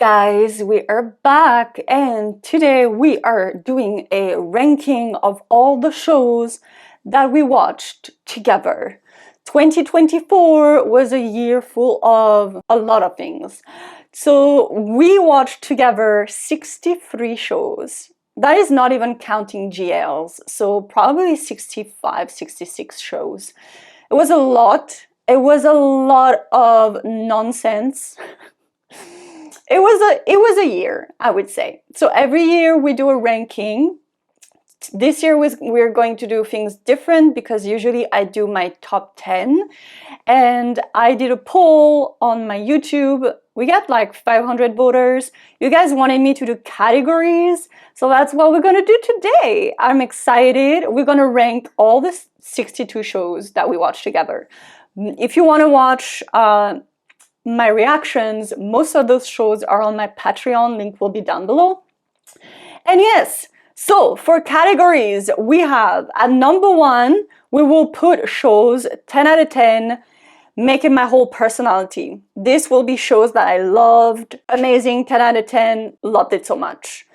guys, we are back and today we are doing a ranking of all the shows that we watched together. 2024 was a year full of a lot of things. So we watched together 63 shows. That is not even counting GLs, so probably 65, 66 shows. It was a lot. It was a lot of nonsense. It was a year, I would say. So every year we do a ranking. This year we're going to do things different because usually I do my top 10, and I did a poll on my YouTube. We got like 500 voters. You guys wanted me to do categories, so that's what we're gonna do today. I'm excited. We're gonna rank all the 62 shows that we watched together. If you want to watch my reactions, most of those shows are on my Patreon, link will be down below. And yes, so for categories, we have at number 1, we will put shows 10 out of 10, making my whole personality. This will be shows that I loved, amazing, 10 out of 10, loved it so much.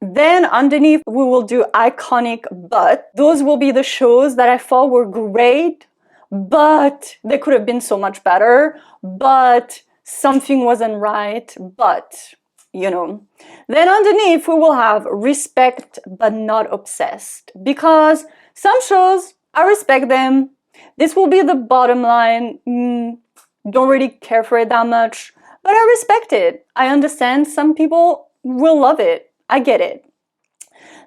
Then underneath, we will do iconic but. Those will be the shows that I thought were great, but they could have been so much better, but something wasn't right, but, you know. Then underneath, we will have respect but not obsessed, because some shows, I respect them. This will be the bottom line. Don't really care for it that much, but I respect it. I understand some people will love it. I get it.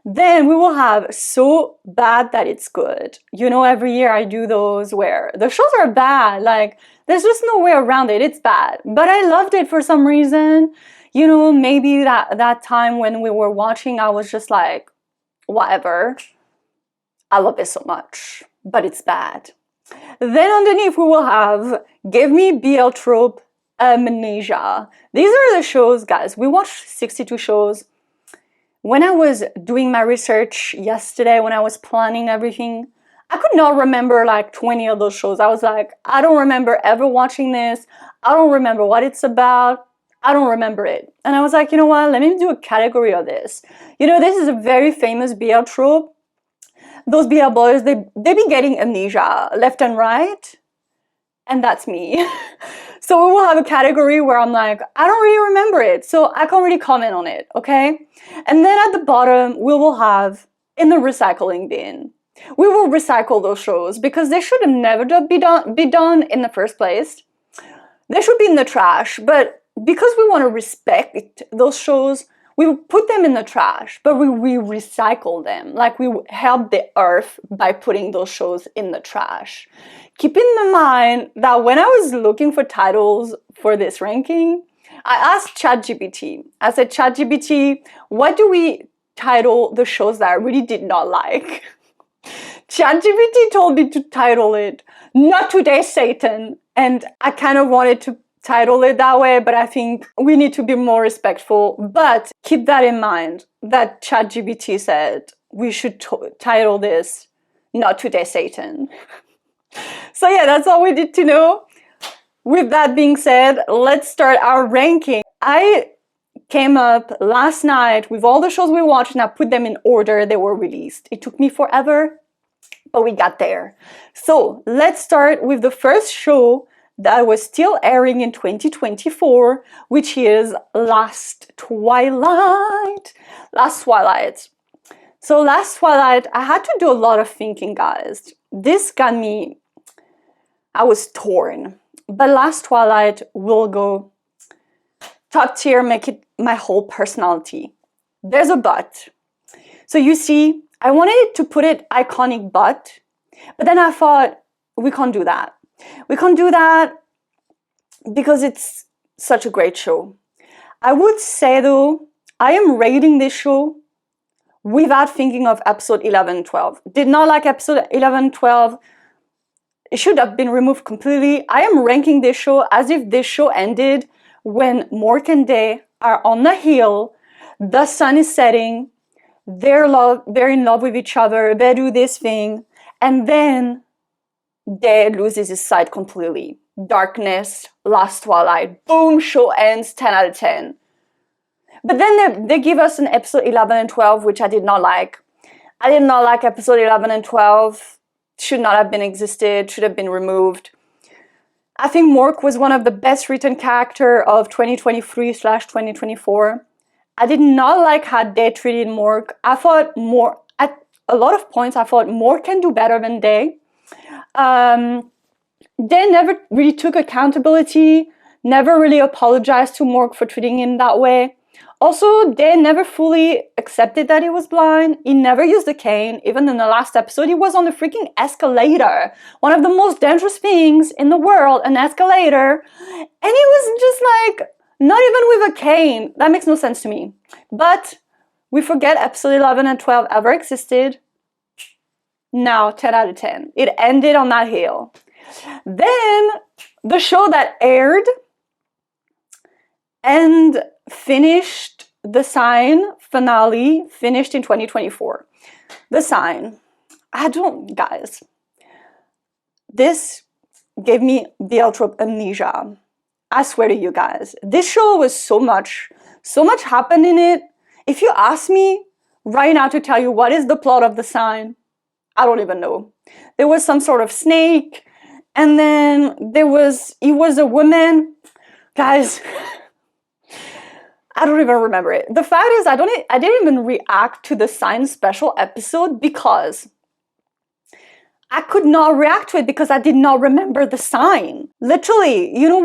Then we will have so bad that it's good. You know, every year I do those where the shows are bad. Like, there's just no way around it. It's bad. But I loved it for some reason. You know, maybe that time when we were watching, I was just like, whatever. I love it so much. But it's bad. Then underneath we will have Give Me BL Trope Amnesia. These are the shows, guys. We watched 62 shows. When I was doing my research yesterday, when I was planning everything, I could not remember like 20 of those shows. I was like, I don't remember ever watching this. I don't remember what it's about. I don't remember it. And I was like, you know what? Let me do a category of this. You know, this is a very famous BL trope. Those BL boys, they be getting amnesia left and right. And that's me. So we will have a category where I'm like, I don't really remember it, so I can't really comment on it, okay? And then at the bottom, we will have in the recycling bin. We will recycle those shows because they should have never be done in the first place. They should be in the trash, but because we want to respect those shows, we will put them in the trash, but we recycle them. Like, we help the earth by putting those shows in the trash. Keep in mind that when I was looking for titles for this ranking, I asked ChatGPT. I said, ChatGPT, what do we title the shows that I really did not like? ChatGPT told me to title it Not Today, Satan. And I kind of wanted to title it that way, but I think we need to be more respectful. But keep that in mind, that ChatGPT said we should title this Not Today, Satan. So yeah, that's all we need to know. With that being said, let's start our ranking. I came up last night with all the shows we watched and I put them in order they were released. It took me forever, but we got there. So let's start with the first show that was still airing in 2024, which is Last Twilight. So Last Twilight, I had to do a lot of thinking, guys. This got me, I was torn. But Last Twilight will go top tier, make it my whole personality. There's a but. So you see, I wanted to put it iconic but then I thought, we can't do that. We can't do that because it's such a great show. I would say though, I am rating this show without thinking of episode 11, 12. Did not like episode 11, 12. It should have been removed completely. I am ranking this show as if this show ended when Mork and Day are on the hill, the sun is setting, they're in love with each other, they do this thing, and then Day loses his sight completely. Darkness, Last Twilight, boom, show ends, 10 out of 10. But then they give us an episode 11 and 12, which I did not like. I did not like episode 11 and 12. Should not have been existed, should have been removed. I think Mork was one of the best written character of 2023/2024. I did not like how they treated Mork. I thought at a lot of points, I thought Mork can do better than they. They never really took accountability, never really apologized to Mork for treating him that way. Also, they never fully accepted that he was blind. He never used a cane. Even in the last episode, he was on the freaking escalator. One of the most dangerous things in the world, an escalator. And he was just like, not even with a cane. That makes no sense to me. But we forget episode 11 and 12 ever existed. Now, 10 out of 10. It ended on that hill. Then, the show that aired and finished, The Sign finale, finished in 2024. The Sign. Guys, this gave me Beeltrope amnesia. I swear to you guys. This show was so much happened in it. If you ask me right now to tell you what is the plot of The Sign, I don't even know. There was some sort of snake, and then it was a woman. Guys, I don't even remember it. The fact is, I didn't even react to the Sign special episode because I could not react to it because I did not remember the Sign. Literally, you know,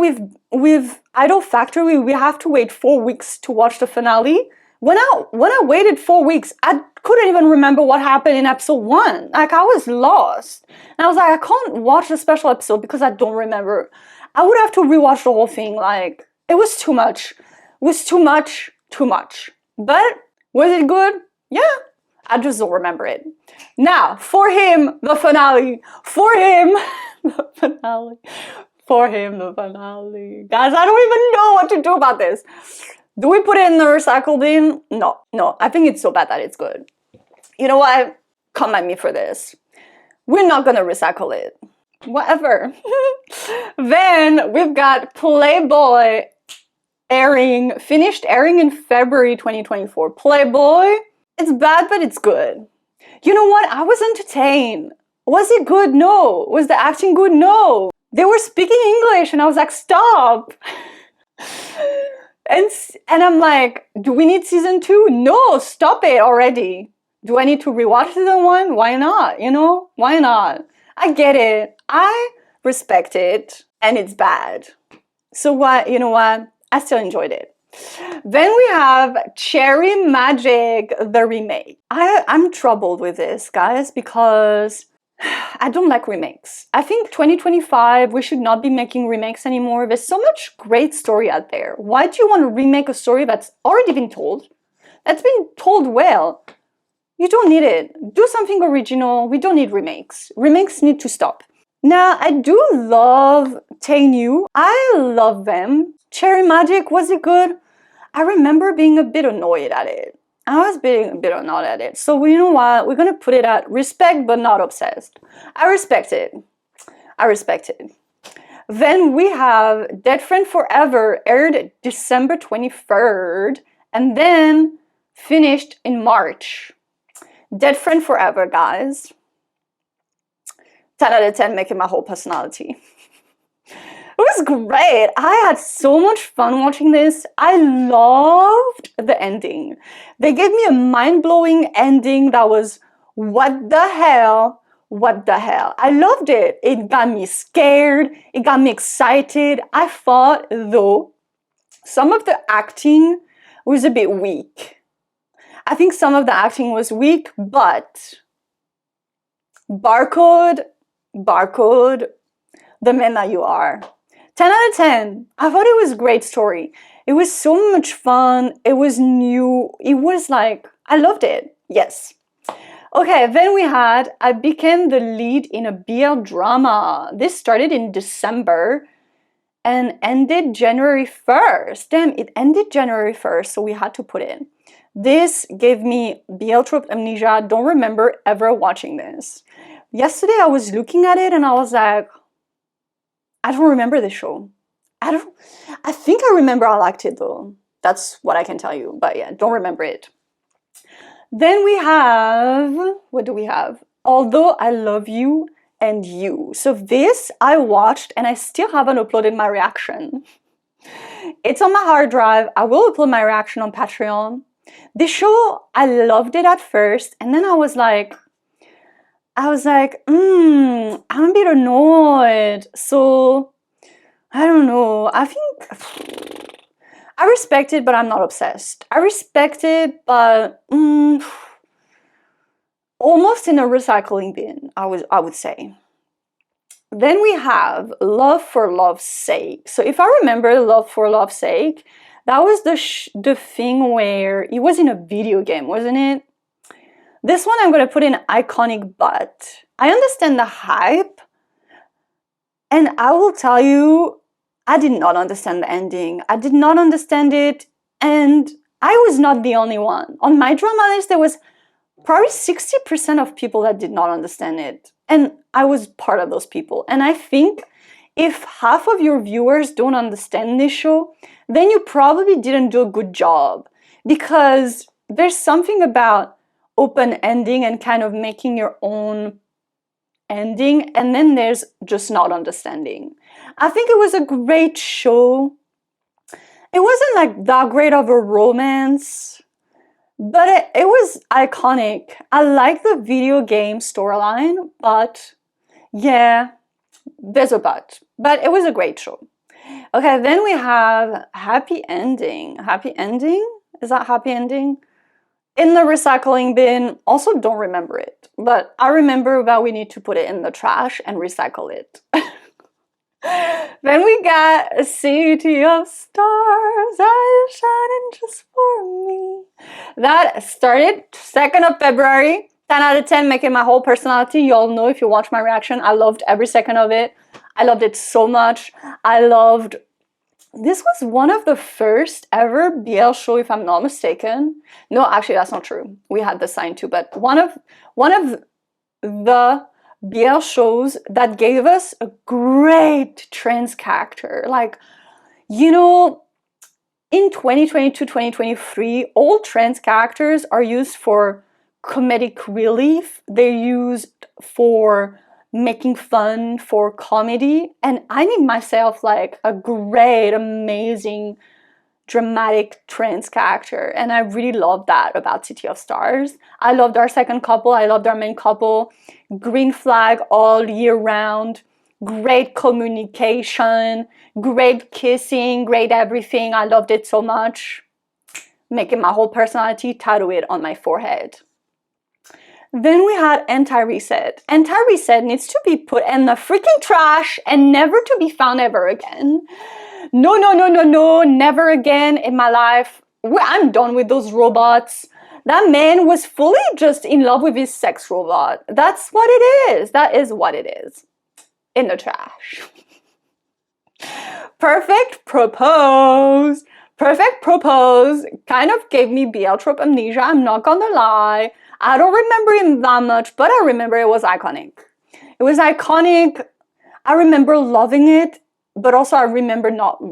with Idol Factory, we have to wait 4 weeks to watch the finale. When I waited 4 weeks, I couldn't even remember what happened in episode 1. Like, I was lost. And I was like, I can't watch the special episode because I don't remember. I would have to rewatch the whole thing. Like, it was too much. It was too much. But, was it good? Yeah. I just don't remember it. Now, for him, the finale. For him, the finale. For him, the finale. Guys, I don't even know what to do about this. Do we put it in the recycle bin? No. I think it's so bad that it's good. You know what? Come at me for this. We're not gonna recycle it. Whatever. Then we've got Playboy finished airing in February 2024. Playboy, it's bad, but it's good. You know what? I was entertained. Was it good? No. Was the acting good? No. They were speaking English and I was like, stop. And I'm like, do we need season 2? No, stop it already. Do I need to rewatch season 1? Why not? You know, why not? I get it. I respect it, and it's bad. So what? You know what? I still enjoyed it. Then we have Cherry Magic, the remake. I'm troubled with this, guys, because I don't like remakes. I think 2025, we should not be making remakes anymore. There's so much great story out there. Why do you want to remake a story that's already been told? That's been told well. You don't need it. Do something original. We don't need remakes. Remakes need to stop. Now, I do love Taenew. I love them. Cherry Magic, was it good? I remember being a bit annoyed at it. I was being a bit annoyed at it. So you know what? We're going to put it at respect but not obsessed. I respect it. Then we have Dead Friend Forever, aired December 23rd, and then finished in March. Dead Friend Forever, guys. 10 out of 10, making my whole personality. It was great. I had so much fun watching this. I loved the ending. They gave me a mind-blowing ending that was, what the hell? What the hell? I loved it. It got me scared. It got me excited. I thought, though, some of the acting was a bit weak. I think some of the acting was weak, but Barcode, the man that you are. 10 out of 10. I thought it was a great story. It was so much fun. It was new. It was like, I loved it. Yes. Okay, then we had I Became the Lead in a BL Drama. This started in December and ended January 1st. Damn, it ended January 1st, so we had to put it in. This gave me Beeltrope amnesia. Don't remember ever watching this. Yesterday I was looking at it and I was like, I don't remember the show. I think I remember I liked it though. That's what I can tell you. But yeah, don't remember it. Then we have, what do we have? Although I Love You and You. So this I watched and I still haven't uploaded my reaction. It's on my hard drive. I will upload my reaction on Patreon. This show, I loved it at first, and then I was like, I'm a bit annoyed. So I don't know. I think I respect it, but I'm not obsessed. I respect it, but almost in a recycling bin, I would say. Then we have Love for Love's Sake. So if I remember Love for Love's Sake, that was the thing where it was in a video game, wasn't it? This one I'm going to put in iconic, but I understand the hype, and I will tell you, I did not understand the ending. I did not understand it, and I was not the only one. On my drama list, there was probably 60% of people that did not understand it, and I was part of those people. And I think if half of your viewers don't understand this show, then you probably didn't do a good job, because there's something about open ending and kind of making your own ending, and then there's just not understanding. I think it was a great show. It wasn't like that great of a romance, but it was iconic. I like the video game storyline, but yeah, there's a but. But it was a great show. Okay, then we have Happy Ending. Happy Ending? Is that Happy Ending? In the recycling bin. Also don't remember it, but I remember that we need to put it in the trash and recycle it. Then we got A City of Stars, are shining just for me. That started 2nd of February, 10 out of 10, making my whole personality. You all know if you watch my reaction, I loved every second of it. I loved it so much. This was one of the first ever BL show, if I'm not mistaken. No, actually, that's not true. We had The Sign too, but one of the BL shows that gave us a great trans character. Like, you know, in 2022, 2023, all trans characters are used for comedic relief. They're used for making fun, for comedy, and I need myself like a great, amazing, dramatic trans character, and I really love that about City of Stars. I loved our second couple, I loved our main couple. Green flag all year round, great communication, great kissing, great everything. I loved it so much, making my whole personality tattoo it on my forehead. Then we had Anti-Reset. Anti-Reset needs to be put in the freaking trash and never to be found ever again. No, no, no, no, no, never again in my life. I'm done with those robots. That man was fully just in love with his sex robot. That's what it is. That is what it is. In the trash. Perfect Propose. Perfect Propose kind of gave me BL trope amnesia, I'm not gonna lie. I don't remember him that much, but I remember it was iconic. It was iconic. I remember loving it, but also I remember not.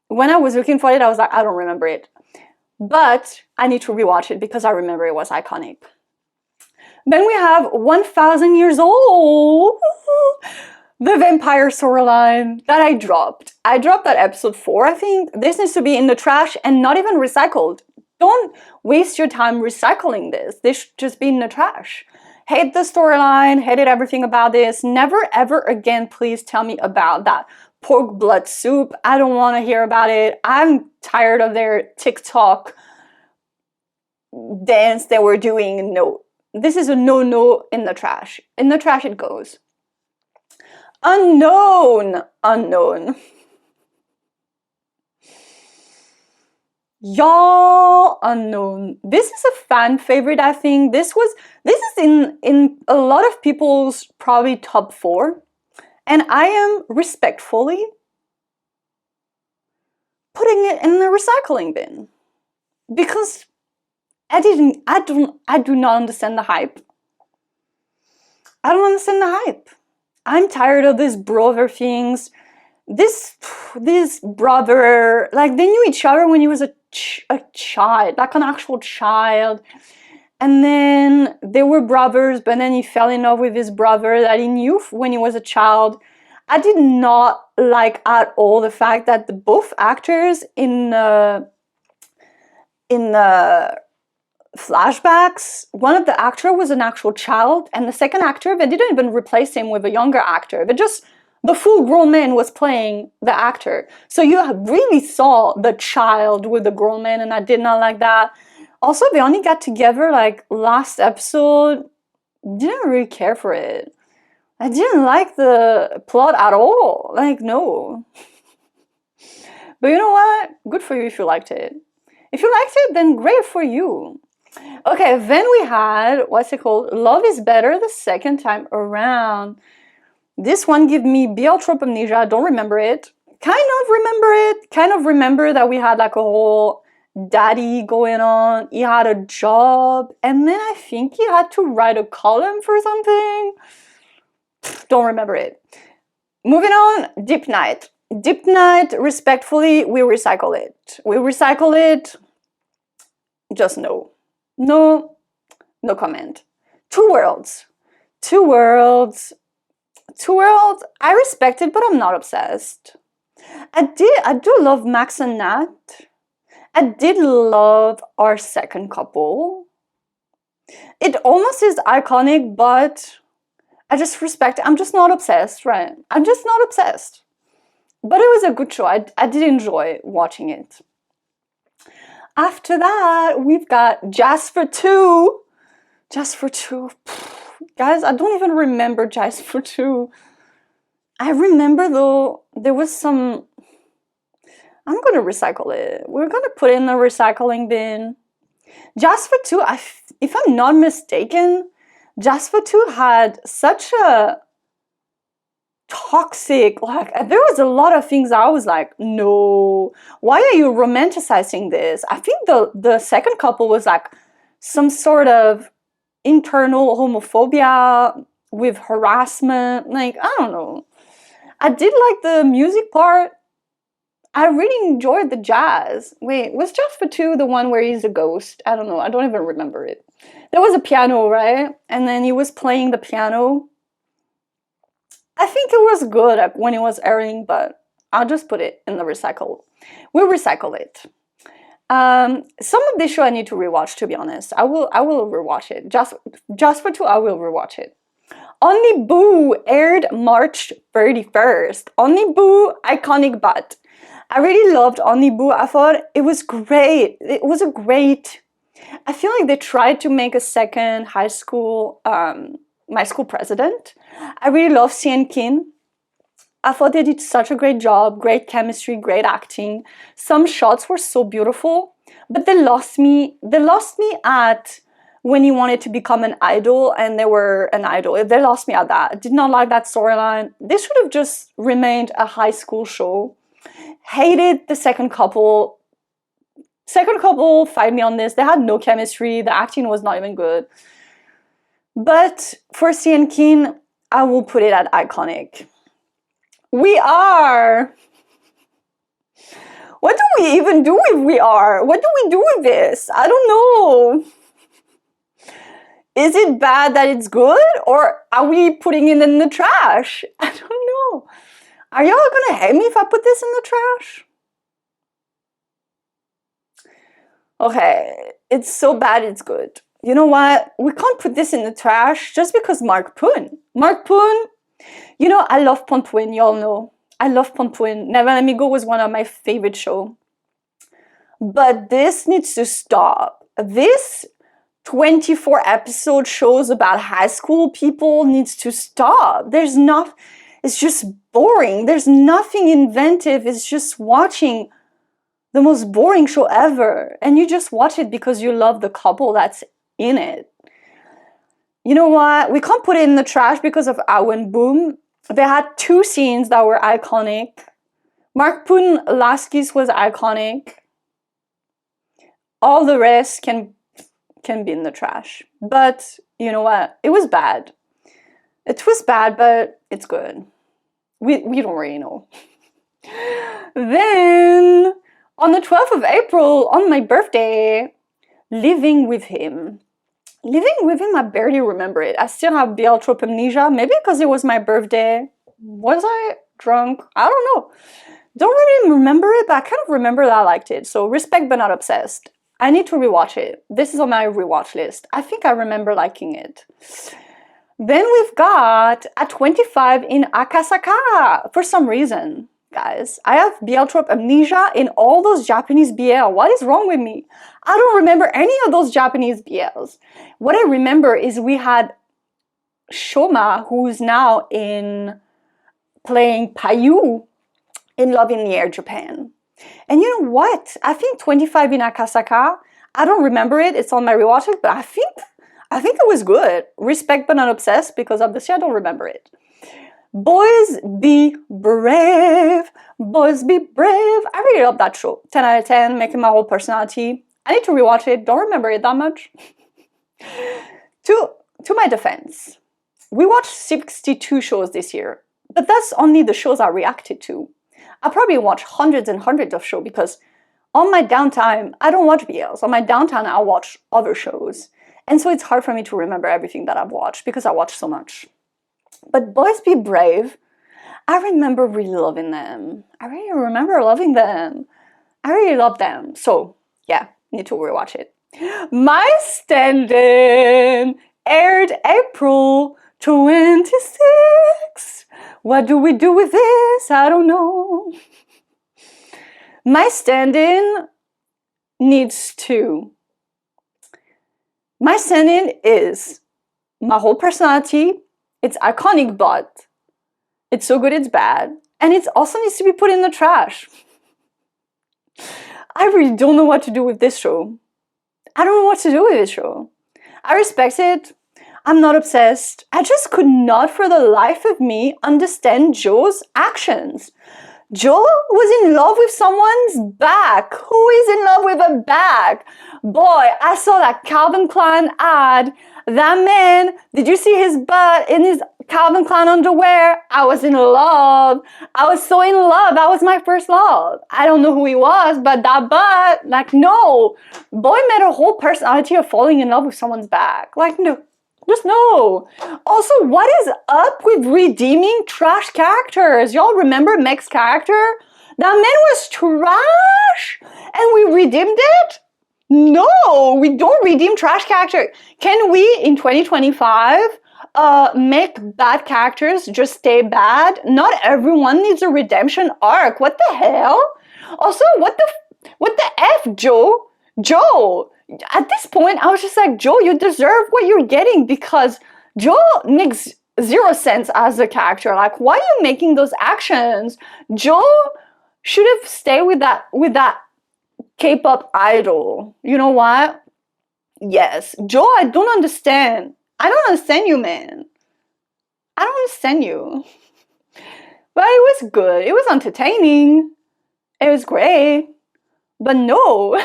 When I was looking for it, I was like, I don't remember it. But I need to rewatch it because I remember it was iconic. Then we have 1000 Years Old. The vampire storyline that I dropped. I dropped that episode 4, I think. This needs to be in the trash and not even recycled. Don't waste your time recycling this. This should just be in the trash. Hate the storyline, hated everything about this. Never ever again, please tell me about that pork blood soup. I don't want to hear about it. I'm tired of their TikTok dance they were doing. No, this is a no in the trash. In the trash it goes. Unknown. Y'all, Unknown. This is a fan favorite, I think. This is in a lot of people's probably top 4. And I am respectfully putting it in the recycling bin. Because I do not understand the hype. I don't understand the hype. I'm tired of these brother things. This brother, like, they knew each other when he was a a child, like an actual child. And then they were brothers, but then he fell in love with his brother that he knew when he was a child. I did not like at all the fact that the both actors in flashbacks, one of the actor was an actual child, and the second actor, they didn't even replace him with a younger actor. But just the full-grown man was playing the actor. So you really saw the child with the grown man, and I did not like that. Also, they only got together like last episode. Didn't really care for it. I didn't like the plot at all. Like, no. But you know what? Good for you if you liked it. If you liked it, then great for you. Okay, then we had, what's it called? Love is Better the second time around. This one gave me Beeltrope amnesia. I don't remember it. Kind of remember it. Kind of remember that we had like a whole daddy going on. He had a job. And then I think he had to write a column for something. Don't remember it. Moving on, Deep Night. Deep Night, respectfully, we recycle it. We recycle it. Just no. No comment. Two Worlds. Two Worlds, I respect it, but I'm not obsessed. I do love Max and Nat. I did love our second couple. It almost is iconic, but I just respect it. I'm just not obsessed, right? I'm just not obsessed. But it was a good show. I did enjoy watching it. After that, we've got Jasper 2. Jasper 2. Guys, I don't even remember Jasper 2. I remember though, there was some... I'm going to recycle it. We're going to put it in the recycling bin. Jasper 2, if I'm not mistaken, Jasper 2 had such a toxic, like, there was a lot of things I was like, no, why are you romanticizing this? I think the second couple was like some sort of internal homophobia with harassment. Like, I don't know. I did like the music part. I really enjoyed the jazz. Wait, was Jasper 2 the one where he's a ghost? I don't know. I don't even remember it. There was a piano, right? And then he was playing the piano. I think it was good when it was airing, but I'll just put it in the recycle. We'll recycle it. Some of this show I need to rewatch, to be honest. I will rewatch it. Jasper 2, I will rewatch it. Only Boo aired March 31st. Only Boo, iconic butt. I really loved Only Boo. I thought it was great. It was a great... I feel like they tried to make a second high school, my school president. I really love Sian Kin. I thought they did such a great job, great chemistry, great acting. Some shots were so beautiful, but they lost me. They lost me at when he wanted to become an idol and they were an idol. They lost me at that. I did not like that storyline. This should have just remained a high school show. Hated the second couple. Second couple, fight me on this. They had no chemistry. The acting was not even good. But for Sian Kin, I will put it at iconic. We Are. What do we even do with We Are? What do we do with this? I don't know. Is it bad that it's good? Or are we putting it in the trash? I don't know. Are y'all gonna hate me if I put this in the trash? Okay, it's so bad it's good. You know what? We can't put this in the trash just because Mark Poon. Mark Poon, you know, I love Pontoon, y'all know. I love Pontoon. Never Let Me Go was one of my favorite shows. But this needs to stop. This 24 episode shows about high school people needs to stop. There's not, it's just boring. There's nothing inventive. It's just watching the most boring show ever. And you just watch it because you love the couple that's in it. You know what? We can't put it in the trash because of Awen Boom. They had two scenes that were iconic. Mark Poon last kiss was iconic. All the rest can be in the trash. But you know what? It was bad. It was bad, but it's good. We don't really know. Then On the 12th of April, on my birthday, living with him. Living with him, I barely remember it. I still have Beeltrope amnesia, maybe because it was my birthday. Was I drunk? I don't know. Don't really remember it, but I kind of remember that I liked it. So respect but not obsessed. I need to rewatch it. This is on my rewatch list. I think I remember liking it. Then we've got at 25 in Akasaka for some reason. Guys, I have Beeltrope amnesia in all those Japanese BL. What is wrong with me? I don't remember any of those Japanese BLs. What I remember is we had Shoma, who's now playing Payu in Love in the Air Japan. And you know what? I think 25 in Akasaka, I don't remember it. It's on my rewatch list, but I think it was good. Respect but not obsessed, because obviously I don't remember it. Boys Be Brave. Boys Be Brave. I really love that show. 10 out of 10, making my whole personality. I need to rewatch it. Don't remember it that much. To my defense, we watched 62 shows this year, but that's only the shows I reacted to. I probably watch hundreds and hundreds of shows because on my downtime, I don't watch BLs. On my downtime, I watch other shows. And so it's hard for me to remember everything that I've watched because I watch so much. But Boys Be Brave, I remember really loving them. I really remember loving them. I really love them. So, yeah, need to rewatch it. My Stand-In aired April 26. What do we do with this? I don't know. My Stand-In needs to. My Stand-In is my whole personality. It's iconic, but it's so good it's bad. And it also needs to be put in the trash. I really don't know what to do with this show. I don't know what to do with this show. I respect it. I'm not obsessed. I just could not for the life of me understand Joe's actions. Joe was in love with someone's back. Who is in love with a back? Boy, I saw that Calvin Klein ad. That man, did you see his butt in his Calvin Klein underwear? I was in love. I was so in love. That was my first love. I don't know who he was, but that butt, like, no. Boy made a whole personality of falling in love with someone's back. Like, no. Just no. Also, what is up with redeeming trash characters? Y'all remember Meg's character? That man was trash and we redeemed it? No, we don't redeem trash characters. Can we, in 2025, make bad characters just stay bad? Not everyone needs a redemption arc. What the hell? Also, what the F, Joe? Joe! At this point, I was just like, Joe, you deserve what you're getting because Joe makes zero sense as a character. Like, why are you making those actions? Joe should have stayed with that K-pop idol. You know what? Yes. Joe, I don't understand. I don't understand you, man. I don't understand you. But it was good. It was entertaining. It was great. But no.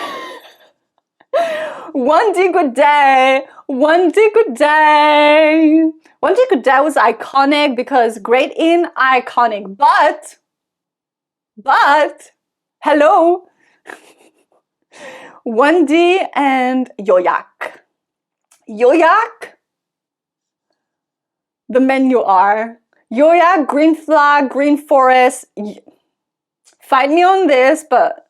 One Day Good Day. One Day Good Day. One Day Good Day was iconic because great in iconic. But, hello. Wendy and Yoyak. Yoyak, the men you are. Yoyak, Green Flag, Green Forest. Fight me on this, but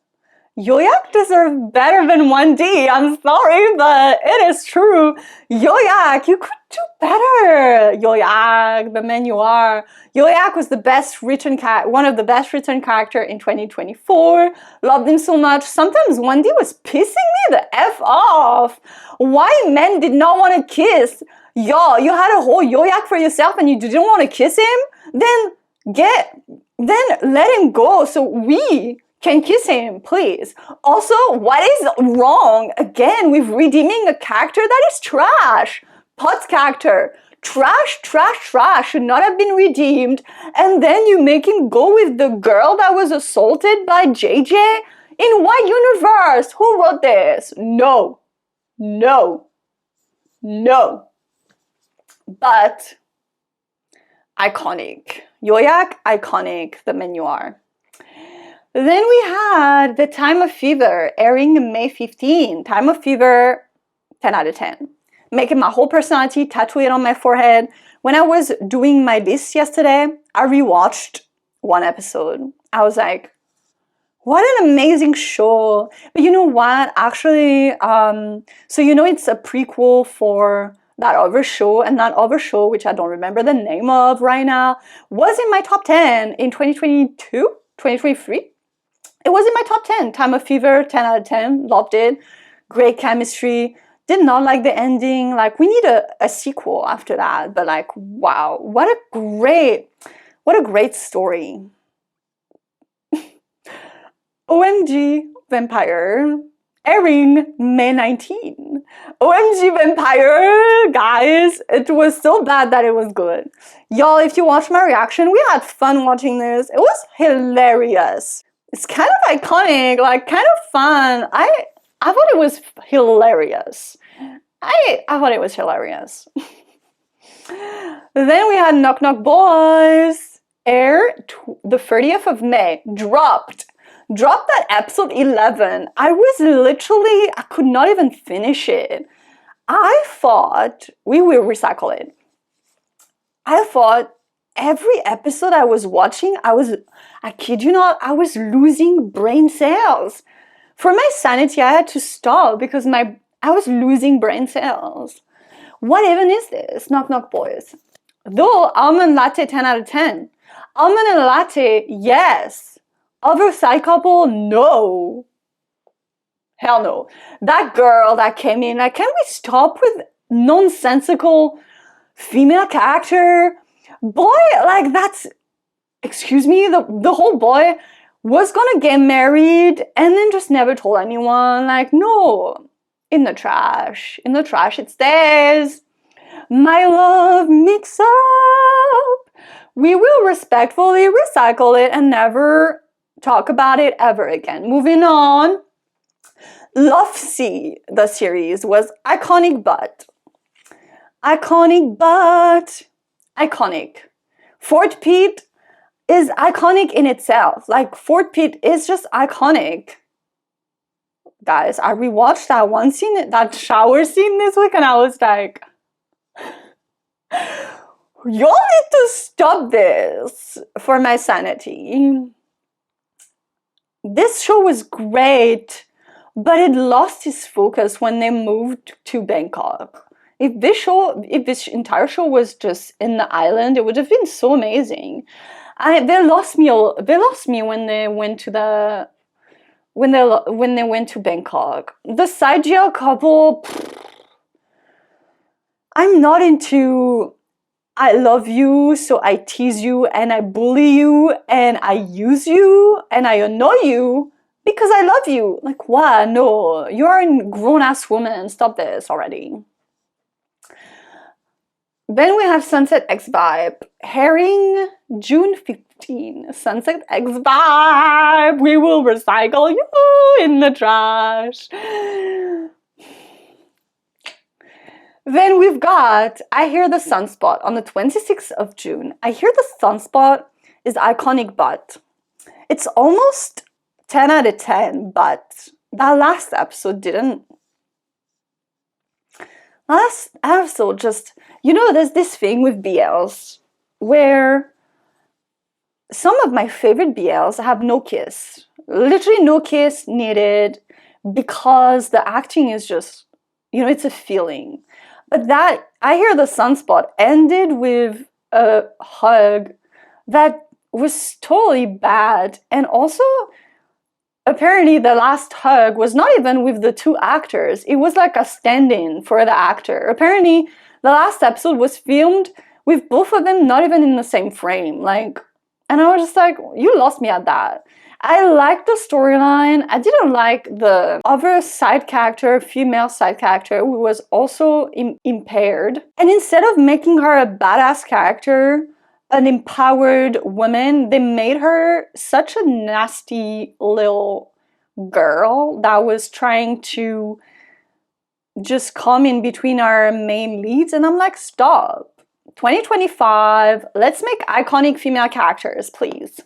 Yoyak deserves better than 1D. I'm sorry, but it is true. Yoyak, you could do better. Yoyak, the man you are. Yoyak was the best written one of the best written character in 2024. Loved him so much. Sometimes 1D was pissing me the F off. Why men did not want to kiss? Yo, you had a whole Yoyak for yourself and you didn't want to kiss him? Then let him go so we can kiss him, please. Also, what is wrong, again, with redeeming a character that is trash? Pot's character, trash, should not have been redeemed. And then you make him go with the girl that was assaulted by JJ? In what universe? Who wrote this? No. But, iconic. Yoyak, iconic, the men you are. Then we had The Time of Fever airing May 15. Time of Fever, 10 out of 10. Making my whole personality, tattoo it on my forehead. When I was doing my list yesterday, I rewatched one episode. I was like, what an amazing show. But you know what? Actually, so you know it's a prequel for that other show, and that other show, which I don't remember the name of right now, was in my top 10 in 2022, 2023. It was in my top 10. Time of Fever, 10 out of 10. Loved it. Great chemistry. Did not like the ending. Like, we need a sequel after that. But like, wow, what a great story. OMG Vampire, airing May 19. OMG Vampire, guys, it was so bad that it was good. Y'all, if you watched my reaction, we had fun watching this. It was hilarious. It's kind of iconic, like kind of fun. I thought it was hilarious. I thought it was hilarious. Then we had Knock Knock Boys, air the 30th of May, dropped at episode 11. I could not even finish it. I thought, we will recycle it. I thought every episode I was watching, I kid you not, I was losing brain cells. For my sanity, I had to stop because I was losing brain cells. What even is this? Knock Knock Boys. Though Almond Latte, 10 out of 10. Almond and Latte, yes. Other side couple, no. Hell no. That girl that came in, like, can we stop with nonsensical female character? Boy, like, that's, excuse me, the whole boy was gonna get married and then just never told anyone. Like, no. In the trash it stays. My love, mix up. We will respectfully recycle it and never talk about it ever again. Moving on. Love Sea, the series, was iconic but. Iconic. Fort Pitt is iconic in itself. Like, Fort Pitt is just iconic. Guys, I rewatched that one scene, that shower scene this week, and I was like, y'all need to stop this for my sanity. This show was great, but it lost its focus when they moved to Bangkok. If this entire show was just in the island, it would have been so amazing. They lost me when they went to when they went to Bangkok. The Saijia couple, I'm not into I love you, so I tease you and I bully you and I use you and I annoy you because I love you. Like, what? No, you're a grown-ass woman. Stop this already. Then we have Sunset X Vibe, airing June 15. Sunset X Vibe, we will recycle you in the trash. Then we've got I Hear the Sunspot on the 26th of June. I Hear the Sunspot is iconic, but it's almost 10 out of 10, but that last episode didn't. Last episode just, you know, there's this thing with BLs where some of my favorite BLs have no kiss. Literally no kiss needed because the acting is just, you know, it's a feeling. But that I Hear the Sunspot ended with a hug that was totally bad. And also, apparently the last hug was not even with the two actors. It was like a stand-in for the actor. Apparently, the last episode was filmed with both of them not even in the same frame. Like, and I was just like, you lost me at that. I liked the storyline. I didn't like the other side character, female side character, who was also impaired. And instead of making her a badass character, an empowered woman, they made her such a nasty little girl that was trying to just come in between our main leads. And I'm like, stop. 2025, let's make iconic female characters, please.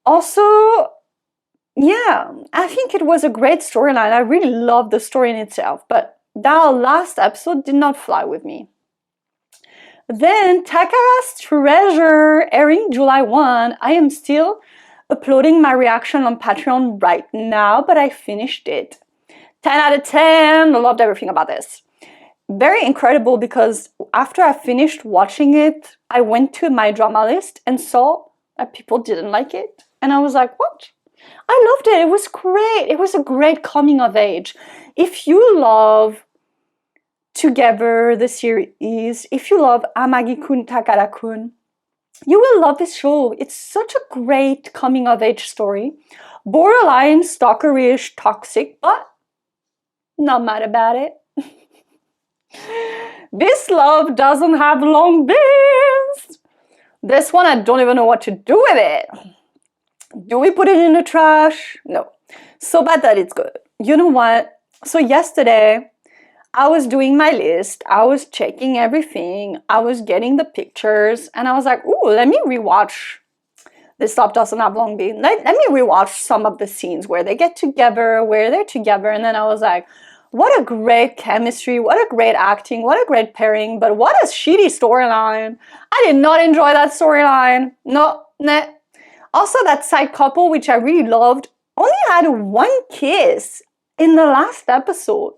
Also, yeah, I think it was a great storyline. I really loved the story in itself, but that last episode did not fly with me. Then Takara's Treasure, airing July 1. I am still uploading my reaction on Patreon right now, but I finished it. 10 out of 10. I loved everything about this. Very incredible because after I finished watching it, I went to my drama list and saw that people didn't like it. And I was like, what? I loved it. It was great. It was a great coming of age. If you love Together, the series, if you love Amagi-kun, Takara-kun, you will love this show. It's such a great coming of age story. Borderline, stalkerish, toxic, but not mad about it. This love doesn't have long beans. This one, I don't even know what to do with it. Do we put it in the trash? No. So bad that it's good. You know what? So yesterday, I was doing my list. I was checking everything. I was getting the pictures. And I was like, ooh, let me rewatch This Love Doesn't Have Long Beans. Let me rewatch some of the scenes where they get together, where they're together. And then I was like, what a great chemistry, what a great acting, what a great pairing, but what a shitty storyline. I did not enjoy that storyline. No, nah. Also, that side couple, which I really loved, only had one kiss in the last episode.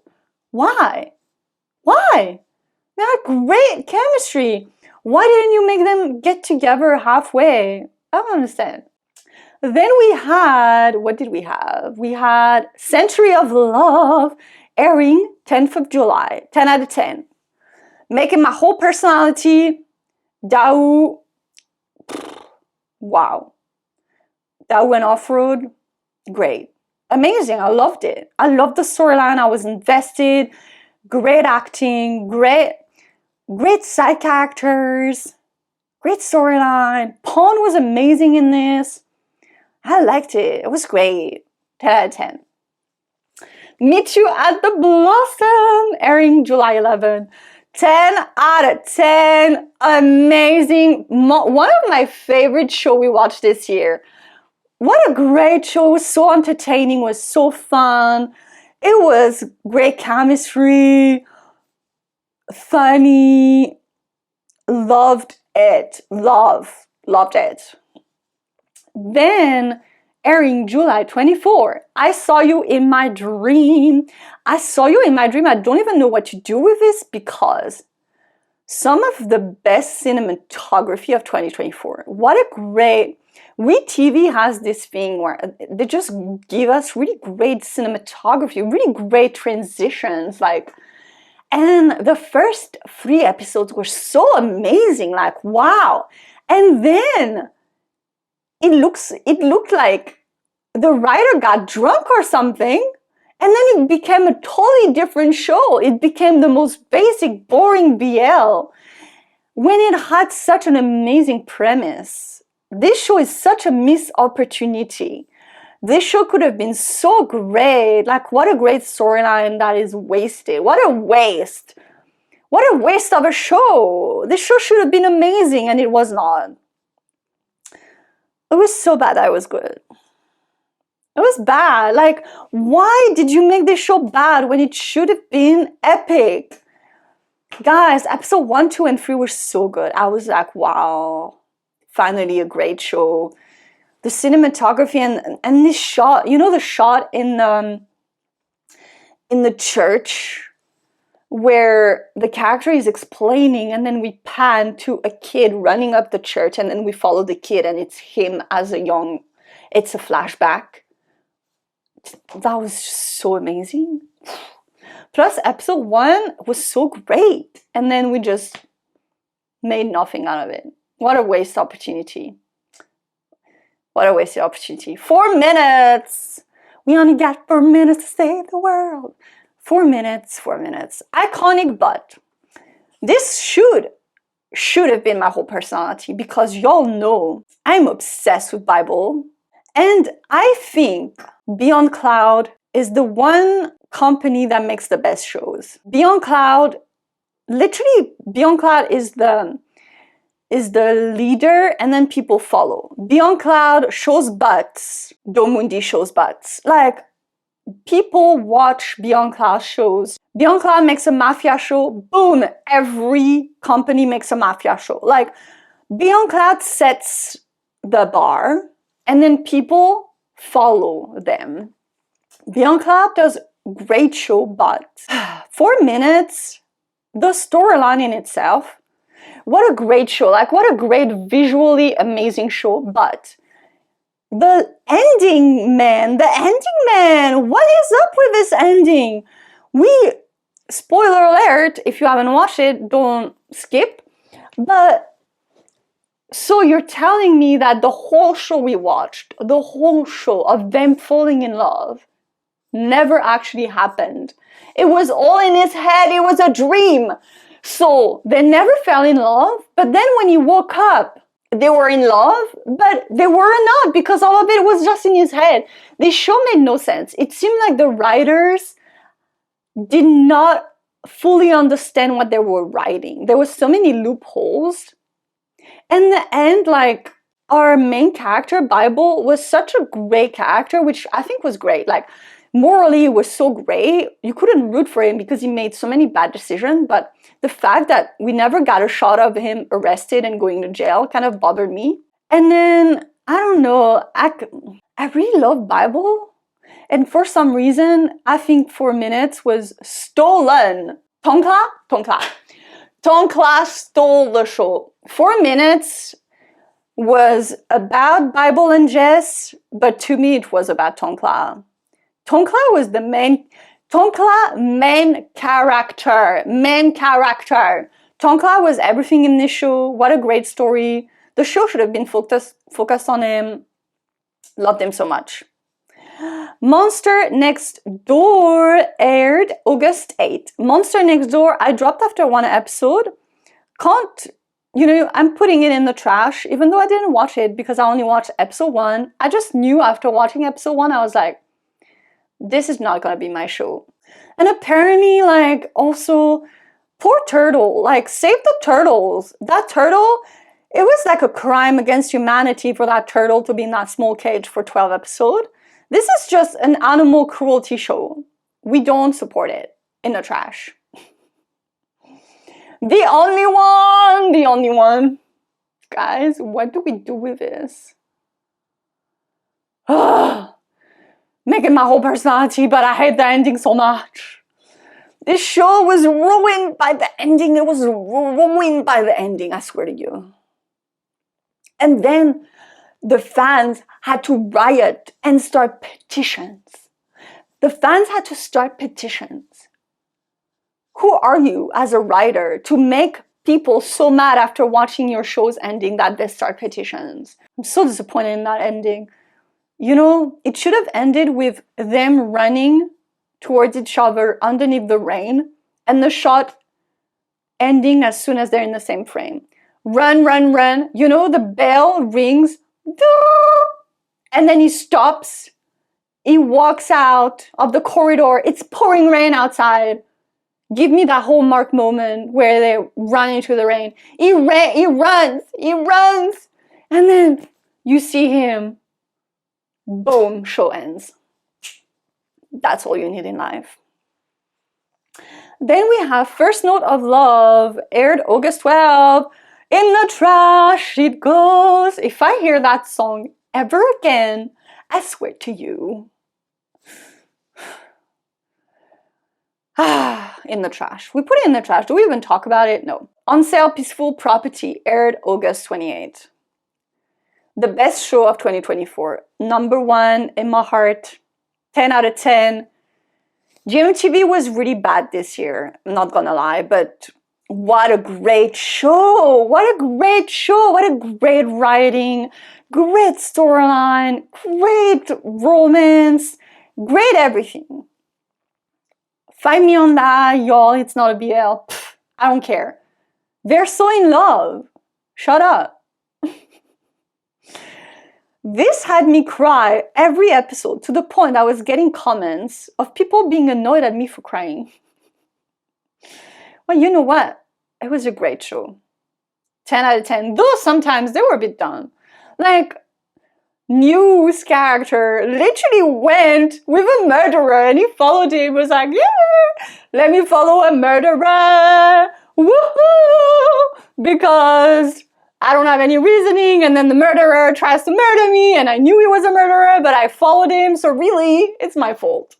Why? Why? They had great chemistry. Why didn't you make them get together halfway? I don't understand. Then we had, what did we have? We had Century of Love, airing 10th of July, 10 out of 10. Making my whole personality, Dao, wow. Dao went off-road, great. Amazing, I loved it. I loved the storyline, I was invested, great acting, great side characters, great storyline. Pawn was amazing in this. I liked it, it was great, 10 out of 10. Meet You at the Blossom, airing July 11. 10 out of 10, amazing. One of my favorite shows we watched this year. What a great show, it was so entertaining, it was so fun. It was great chemistry, funny, loved it, loved it. Then, airing July 24, I Saw You in My Dream. I Saw You in My Dream. I don't even know what to do with this because some of the best cinematography of 2024. What a great... WeTV has this thing where they just give us really great cinematography, really great transitions, like... And the first 3 episodes were so amazing, like, wow. And then it looked like the writer got drunk or something, and then it became a totally different show. It became the most basic, boring BL when it had such an amazing premise. This show is such a missed opportunity. This show could have been so great. Like, what a great storyline that is wasted. What a waste. What a waste of a show. This show should have been amazing, and it was not. It was so bad that it was good. It was bad. Like, why did you make this show bad when it should have been epic? Guys, episode 1, 2, and 3 were so good. I was like, wow, finally a great show. The cinematography and this shot, you know, the shot in the church where the character is explaining and then we pan to a kid running up the church and then we follow the kid and it's him as a young, it's a flashback. That was just so amazing. Plus episode 1 was so great and then we just made nothing out of it. What a waste opportunity. What a wasted opportunity. 4 minutes. We only got 4 minutes to save the world. 4 minutes, 4 minutes. Iconic, but this should have been my whole personality because y'all know I'm obsessed with Bible. And I think Beyond Cloud is the one company that makes the best shows. Beyond Cloud, literally Beyond Cloud is is the leader and then people follow. Beyond Cloud shows butts. Domundi shows butts. Like, people watch Beyond Cloud shows. Beyond Cloud makes a mafia show. Boom! Every company makes a mafia show. Like, Beyond Cloud sets the bar and then people follow them. Beyond Cloud does great show, but 4 minutes, the storyline in itself, what a great show, like what a great visually amazing show, but the ending, man, what is up with this ending? Spoiler alert, if you haven't watched it, don't skip, but so you're telling me that the whole show we watched, the whole show of them falling in love, never actually happened. It was all in his head, it was a dream. So they never fell in love, but then when he woke up, they were in love, but they were not because all of it was just in his head. This show made no sense. It seemed like the writers did not fully understand what they were writing. There were so many loopholes. In the end, like, our main character, Bible, was such a great character, which I think was great. Like, morally, it was so great. You couldn't root for him because he made so many bad decisions, but the fact that we never got a shot of him arrested and going to jail kind of bothered me. And then, I don't know, I really love Bible. And for some reason, I think 4 minutes was stolen. Tongkla stole the show. 4 minutes was about Bible and Jess, but to me it was about Tongkla. Tongkla was the main character. Tongkla was everything in this show. What a great story. The show should have been focused on him. Loved him so much. Monster Next Door aired August 8th. Monster Next Door, I dropped after 1 episode. I'm putting it in the trash, even though I didn't watch it because I only watched episode 1. I just knew after watching episode 1, I was like, this is not gonna be my show. And apparently, like, also, poor turtle, like, save the turtles. That turtle, it was like a crime against humanity for that turtle to be in that small cage for 12 episodes. This is just an animal cruelty show. We don't support it. In the trash. The only one. Guys, what do we do with this? Making my whole personality, but I hate the ending so much. This show was ruined by the ending. It was ruined by the ending, I swear to you. And then the fans had to riot and start petitions. The fans had to start petitions. Who are you as a writer to make people so mad after watching your show's ending that they start petitions? I'm so disappointed in that ending. You know, it should have ended with them running towards each other underneath the rain and the shot ending as soon as they're in the same frame. Run, run, run. You know, the bell rings. And then he stops. He walks out of the corridor. It's pouring rain outside. Give me that whole Mark moment where they run into the rain. He runs. And then you see him. Boom, show ends. That's all you need in life. Then we have First Note of Love, aired August 12th. In the trash it goes. If I hear that song ever again, I swear to you. In the trash. We put it in the trash. Do we even talk about it? No. On Sale Peaceful Property, aired August 28th. The best show of 2024. Number 1 in my heart. 10 out of 10. GMTV was really bad this year. I'm not gonna lie, but what a great show. What a great show. What a great writing. Great storyline. Great romance. Great everything. Find me on that, y'all. It's not a BL. Pfft, I don't care. They're so in love. Shut up. This had me cry every episode to the point I was getting comments of people being annoyed at me for crying. Well, you know what? It was a great show. 10 out of 10. Though sometimes they were a bit dumb. Like, News character literally went with a murderer and he followed him. Was like, yeah, let me follow a murderer. Woohoo! Because I don't have any reasoning, and then the murderer tries to murder me, and I knew he was a murderer, but I followed him, so really, it's my fault.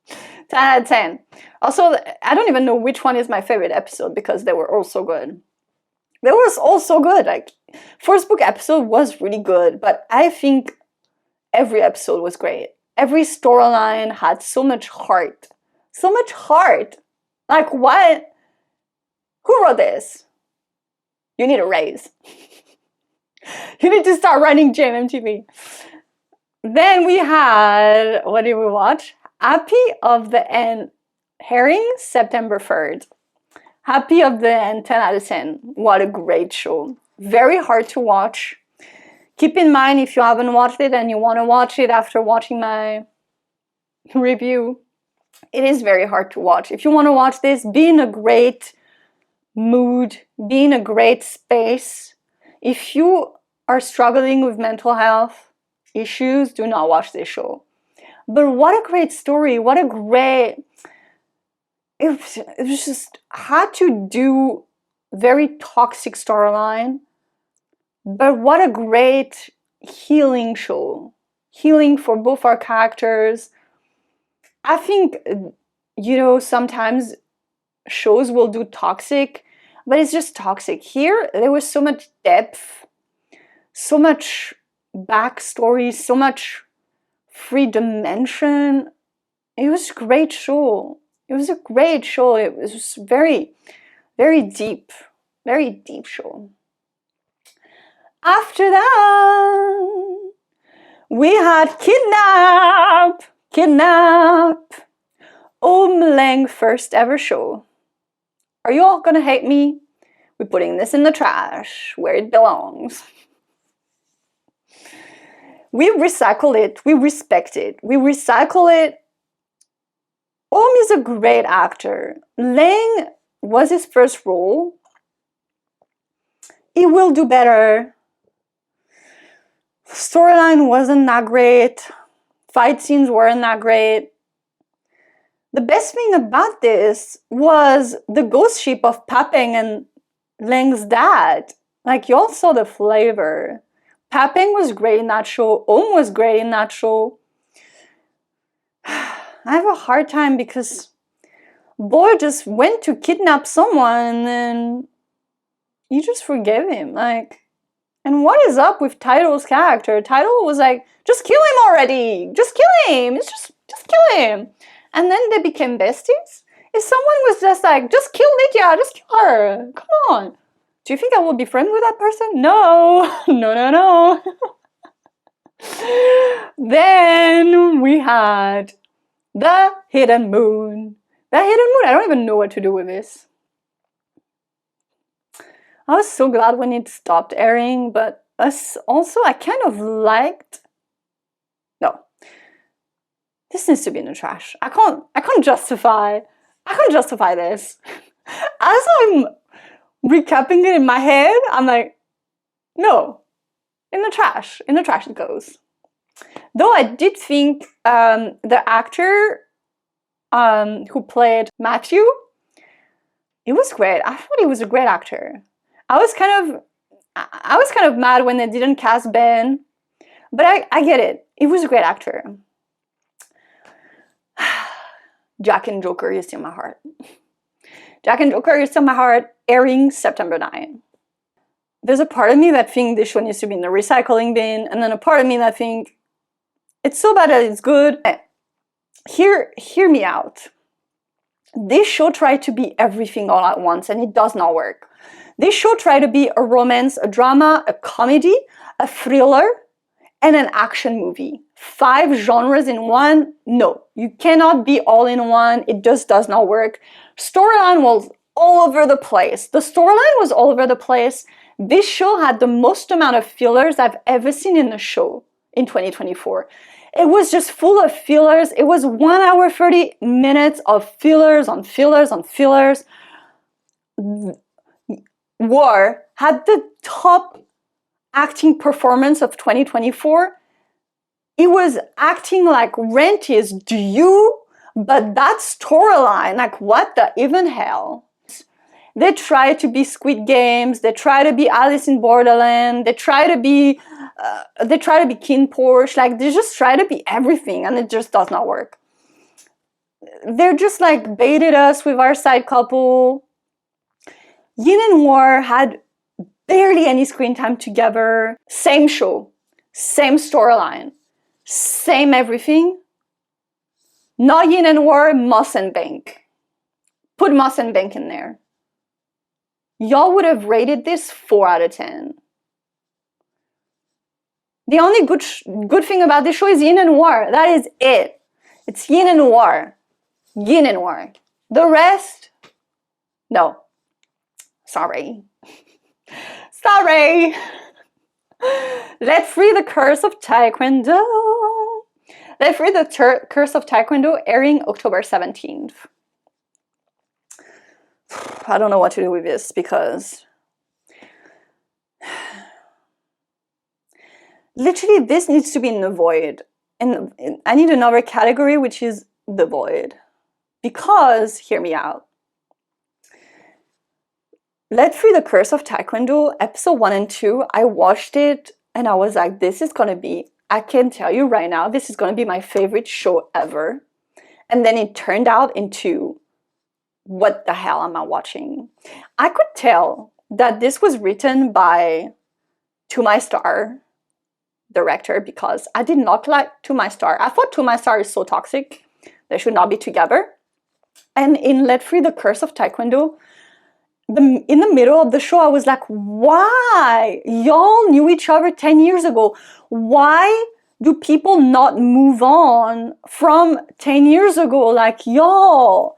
10 out of 10. Also, I don't even know which one is my favorite episode because they were all so good. They were all so good. Like, first book episode was really good, but I think every episode was great. Every storyline had so much heart. So much heart. Like, what? Who wrote this? You need a raise. You need to start running JMTV. Then we had, what did we watch? Happy of the End Herring, September 3rd. Happy of the End, 10 out of 10. What a great show. Very hard to watch. Keep in mind, if you haven't watched it and you want to watch it after watching my review, it is very hard to watch. If you want to watch this, be in a great mood, be in a great space. If you are struggling with mental health issues, do not watch this show. But what a great story. What a great... It was just had to do very toxic storyline, but what a great healing show. Healing for both our characters. I think, you know, sometimes shows will do toxic, but it's just toxic. Here, there was so much depth, so much backstory, so much free dimension. It was a great show. It was a great show. It was very, very deep show. After that, we had Kidnap, Lang first ever show. Are you all gonna hate me? We're putting this in the trash where it belongs. We recycle it, we respect it, we recycle it. Is a great actor. Lang was his first role. He will do better. Storyline wasn't that great. Fight scenes weren't that great. The best thing about this was the ghost ship of Papeng and Lang's dad. Like, y'all saw the flavor. Papeng was great in that show. Was great in that show. I have a hard time because boy just went to kidnap someone and then you just forgave him. Like, and what is up with Title's character? Title was like, just kill him already. Just kill him. It's just kill him. And then they became besties. If someone was just like, just kill Lydia, just kill her. Come on. Do you think I will be friends with that person? No. No. Then we had The Hidden Moon. The Hidden Moon, I don't even know what to do with this. I was so glad when it stopped airing, but also I kind of liked... No. This needs to be in the trash. I can't justify this. As I'm recapping it in my head, I'm like, no. In the trash it goes. Though I did think the actor who played Matthew, it was great. I thought he was a great actor. I was kind of mad when they didn't cast Ben, but I get it. He was a great actor. Jack and Joker, You're Still My Heart. Jack and Joker, You're Still My Heart, airing September 9. There's a part of me that thinks this show needs to be in the recycling bin, and then a part of me that thinks it's so bad that it's good. Hear me out. This show tried to be everything all at once, and it does not work. This show tried to be a romance, a drama, a comedy, a thriller, and an action movie. 5 genres in one? No, you cannot be all in one. It just does not work. Storyline was all over the place. The storyline was all over the place. This show had the most amount of fillers I've ever seen in a show in 2024. It was just full of fillers. It was 1 hour, 30 minutes of fillers on fillers on fillers. War had the top acting performance of 2024. It was acting like rent is due, but that storyline, like what the even hell? They try to be Squid Games, they try to be Alice in Borderland, they try to be King Porsche, like they just try to be everything, and it just does not work. They're just like baited us with our side couple. Yin and War had barely any screen time together. Same show, same storyline, same everything. Not Yin and War, Moss and Bank. Put Moss and Bank in there. Y'all would have rated this 4 out of 10. The only good thing about this show is Yin and War. That is it. It's Yin and War. Yin and War. The rest, no. Sorry. Sorry. Let Free the Curse of Taekwondo. Let Free the Curse of Taekwondo airing October 17th. I don't know what to do with this because literally this needs to be in the void. And I need another category, which is the void. Because, hear me out. Let Free the Curse of Taekwondo, episode 1 and 2, I watched it and I was like, this is gonna be, I can tell you right now, this is gonna be my favorite show ever. And then it turned out into, what the hell am I watching? I could tell that this was written by To My Star director because I did not like To My Star. I thought To My Star is so toxic. They should not be together. And in Let Free the Curse of Taekwondo, in the middle of the show, I was like, why? Y'all knew each other 10 years ago. Why do people not move on from 10 years ago? Like, y'all,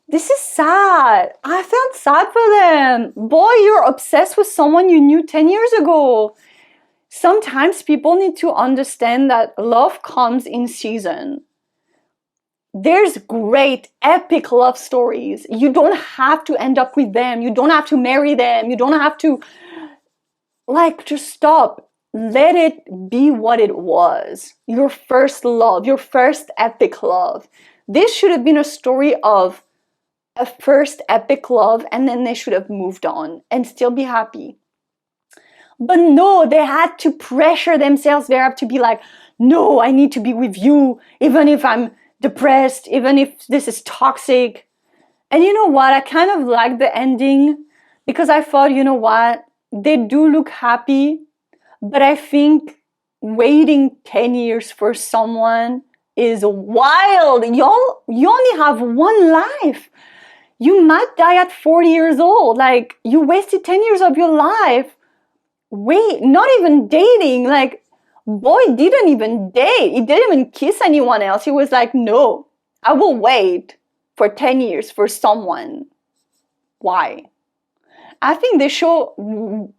this is sad. I felt sad for them. Boy, you're obsessed with someone you knew 10 years ago. Sometimes people need to understand that love comes in season. There's great epic love stories. You don't have to end up with them. You don't have to marry them. You don't have to, like, just stop. Let it be what it was. Your first love, your first epic love. This should have been a story of a first epic love, and then they should have moved on and still be happy. But no, they had to pressure themselves. They have to be like, no, I need to be with you, even if I'm depressed, even if this is toxic. And you know what? I kind of like the ending because I thought, you know what? They do look happy, but I think waiting 10 years for someone is wild. You only have one life. You might die at 40 years old. Like, you wasted 10 years of your life. Wait, not even dating. Like, boy didn't even date. He didn't even kiss anyone else. He was like, no, I will wait for 10 years for someone. Why? I think this show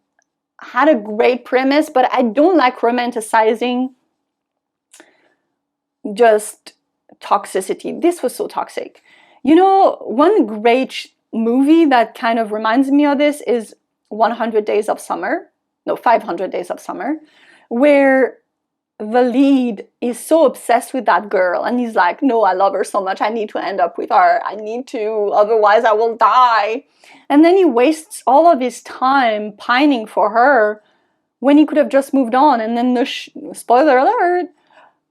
had a great premise, but I don't like romanticizing just toxicity. This was so toxic. You know, one great movie that kind of reminds me of this is 100 Days of Summer. No, 500 Days of Summer, where the lead is so obsessed with that girl and he's like, no, I love her so much, I need to end up with her, I need to, otherwise I will die. And then he wastes all of his time pining for her when he could have just moved on. And then spoiler alert,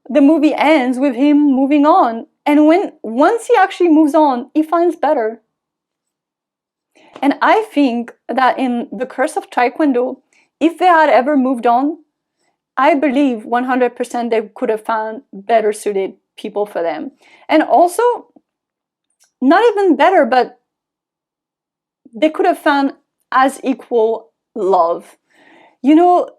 the movie ends with him moving on. And once he actually moves on, he finds better. And I think that in The Curse of Taekwondo, if they had ever moved on, I believe 100% they could have found better suited people for them. And also, not even better, but they could have found as equal love. You know,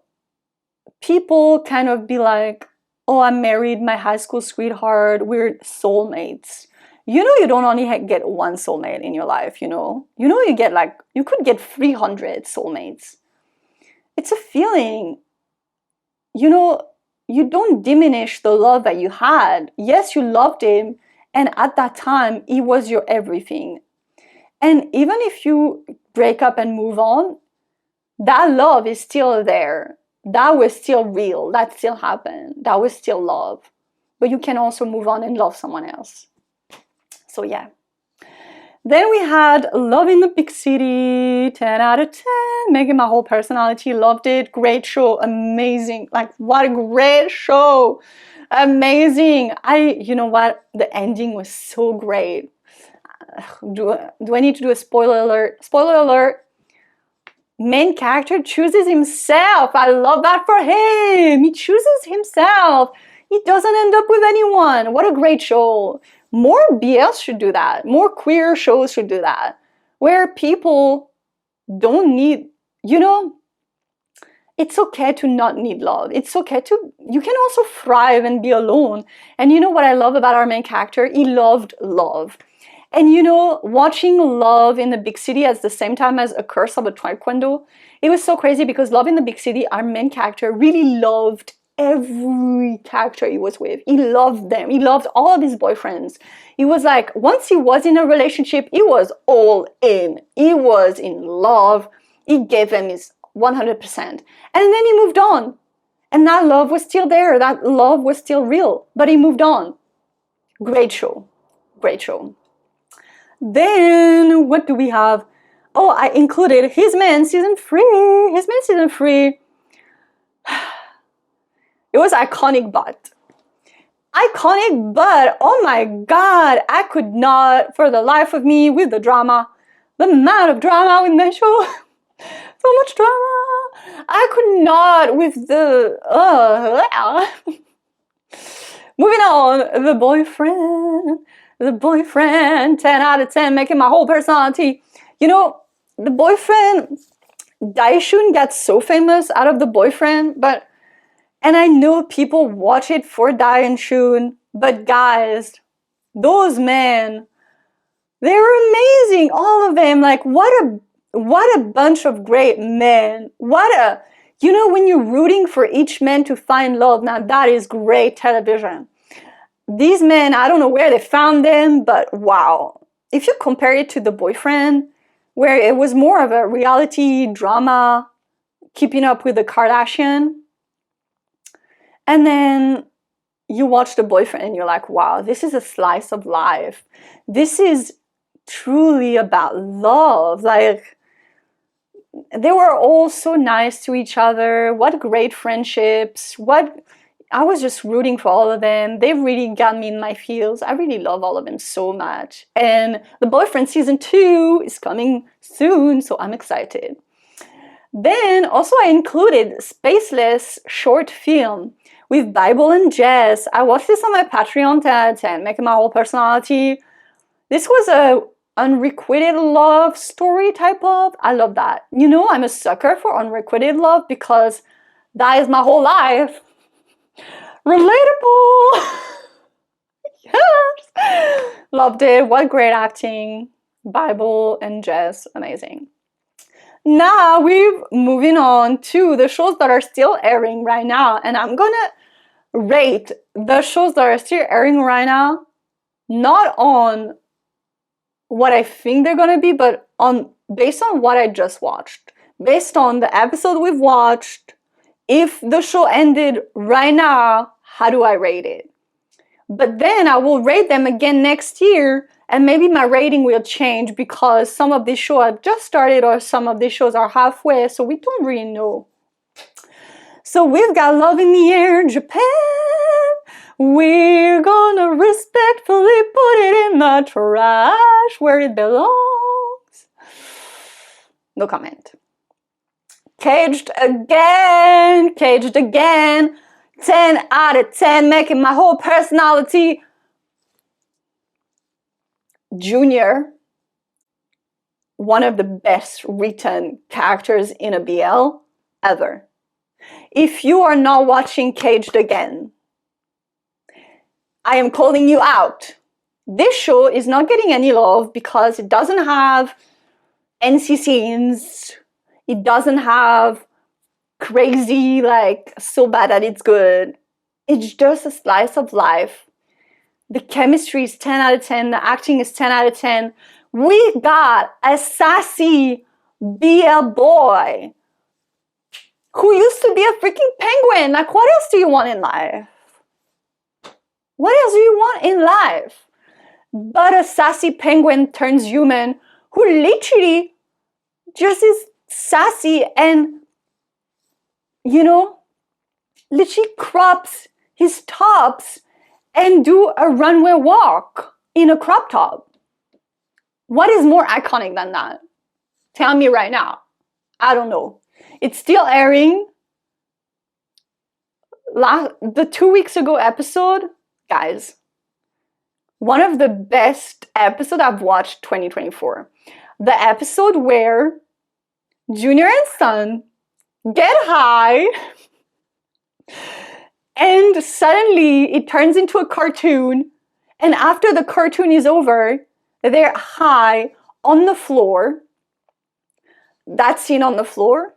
people kind of be like, oh, I married my high school sweetheart, we're soulmates. You know, you don't only get one soulmate in your life, you know. You know, you could get 300 soulmates. It's a feeling. You know, you don't diminish the love that you had. Yes, you loved him, and at that time, he was your everything. And even if you break up and move on, that love is still there. That was still real. That still happened. That was still love. But you can also move on and love someone else. So yeah. Then we had Love in the Big City, 10 out of 10, making my whole personality, loved it, great show, amazing, like what a great show, amazing. You know what, the ending was so great. Do I need to do a spoiler alert? Spoiler alert, main character chooses himself. I love that for him. He chooses himself. He doesn't end up with anyone. What a great show. More BL should do that. More queer shows should do that. Where people don't need, it's okay to not need love. It's okay you can also thrive and be alone. And you know what I love about our main character? He loved love. And watching Love in the Big City at the same time as A Curse of a Taekwondo, it was so crazy because Love in the Big City, our main character really loved every character he was with. He loved them. He loved all of his boyfriends. He was like, once he was in a relationship, he was all in. He was in love. He gave them his 100%. And then he moved on. And that love was still there. That love was still real. But he moved on. Great show. Great show. Then, what do we have? Oh, I included His Man Season 3. His Man Season 3. It was iconic, but oh my god, I could not, for the life of me, with the drama, the amount of drama in that show, so much drama, I could not with the, moving on, the boyfriend, 10 out of 10, making my whole personality, the boyfriend, Daishun got so famous out of the boyfriend, and I know people watch it for Dai and Shun, but guys, those men, they were amazing, all of them. Like, what a bunch of great men. When you're rooting for each man to find love, now that is great television. These men, I don't know where they found them, but wow. If you compare it to The Boyfriend, where it was more of a reality drama, keeping up with the Kardashian, and then you watch The Boyfriend and you're like, wow, this is a slice of life. This is truly about love. Like, they were all so nice to each other. What great friendships. I was just rooting for all of them. They really got me in my feels. I really love all of them so much. And The Boyfriend Season 2 is coming soon, so I'm excited. Then also I included Spaceless short film with Bible and Jess. I watched this on my Patreon 10 out of 10, making my whole personality. This was a unrequited love story type of. I love that. I'm a sucker for unrequited love because that is my whole life. Relatable. Yes. Loved it. What great acting. Bible and Jess, amazing. Now we're moving on to the shows that are still airing right now, and I'm gonna rate the shows that are still airing right now, not on what I think they're gonna be, but based on what I just watched, based on the episode we've watched. If the show ended right now, how do I rate it? But then I will rate them again next year, and maybe my rating will change because some of these shows have just started or some of these shows are halfway, so we don't really know. So we've got Love in the Air, Japan. We're gonna respectfully put it in the trash where it belongs. No comment. Caged again. 10 out of 10, making my whole personality. Junior, one of the best written characters in a BL ever. If you are not watching Caged Again, I am calling you out. This show is not getting any love because it doesn't have NC scenes. It doesn't have crazy, like, so bad that it's good. It's just a slice of life. The chemistry is 10 out of 10. The acting is 10 out of 10. We got a sassy BL boy who used to be a freaking penguin. Like, what else do you want in life? What else do you want in life? But a sassy penguin turns human who literally just is sassy and, you know, literally crops his tops and do a runway walk in a crop top. What is more iconic than that? Tell me right now. I don't know. It's still airing. The 2 weeks ago episode, guys, one of the best episodes I've watched 2024. The episode where Junior and Sun get high and suddenly it turns into a cartoon, and after the cartoon is over, they're high on the floor. That scene on the floor,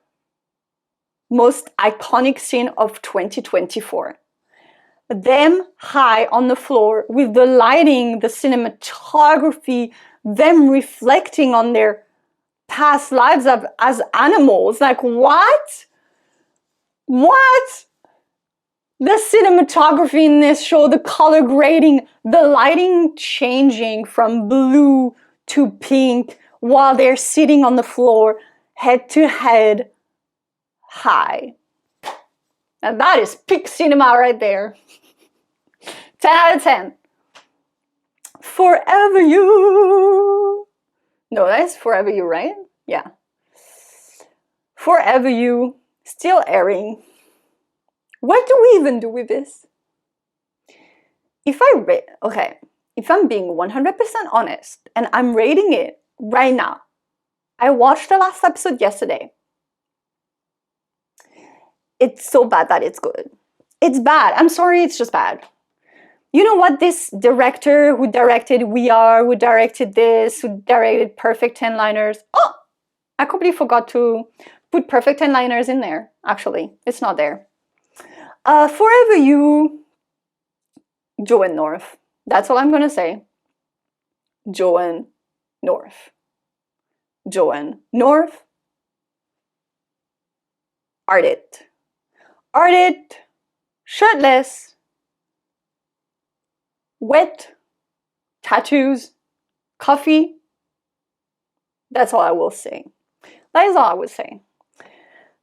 most iconic scene of 2024. Them high on the floor with the lighting, the cinematography, them reflecting on their past lives as animals. Like, what? What? The cinematography in this show, the color grading, the lighting changing from blue to pink while they're sitting on the floor, head to head, high. And that is peak cinema right there. 10 out of 10. Forever You. No, that's Forever You, right? Yeah. Forever You, still airing. What do we even do with this? If I'm being 100% honest and I'm rating it right now, I watched the last episode yesterday. It's so bad that it's good. It's bad. I'm sorry, it's just bad. You know what? This director who directed We Are, who directed this, who directed Perfect 10 Liners. Oh, I completely forgot to put Perfect 10 Liners in there. Actually, it's not there. Forever You, Joanne North. That's all I'm gonna say. Joanne North. Joanne North. Ardit. Ardit, shirtless, wet, tattoos, coffee. That's all I will say. That is all I would say.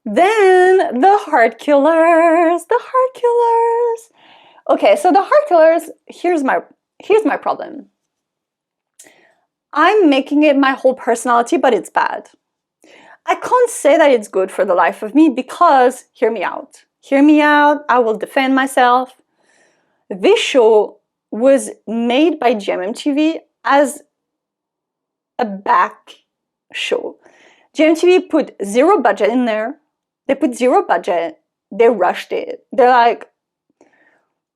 Then the Heart Killers. The Heart Killers. Okay, so the Heart Killers, here's my problem. I'm making it my whole personality, but it's bad. I can't say that it's good for the life of me because, hear me out. Hear me out, I will defend myself. This show was made by GMMTV as a back show. GMMTV put zero budget in there. They put zero budget. They rushed it. They're like,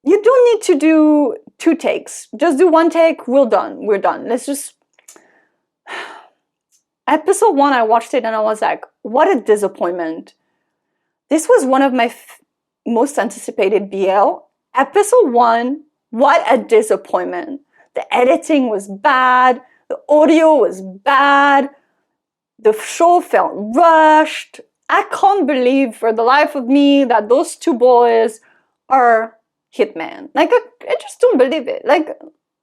you don't need to do 2 takes. Just do 1 take, we're done. Let's just... Episode 1, I watched it and I was like, what a disappointment. This was one of my most anticipated BL. Episode 1, what a disappointment. The editing was bad. The audio was bad. The show felt rushed. I can't believe for the life of me that those 2 boys are hitmen. Like, I just don't believe it. Like,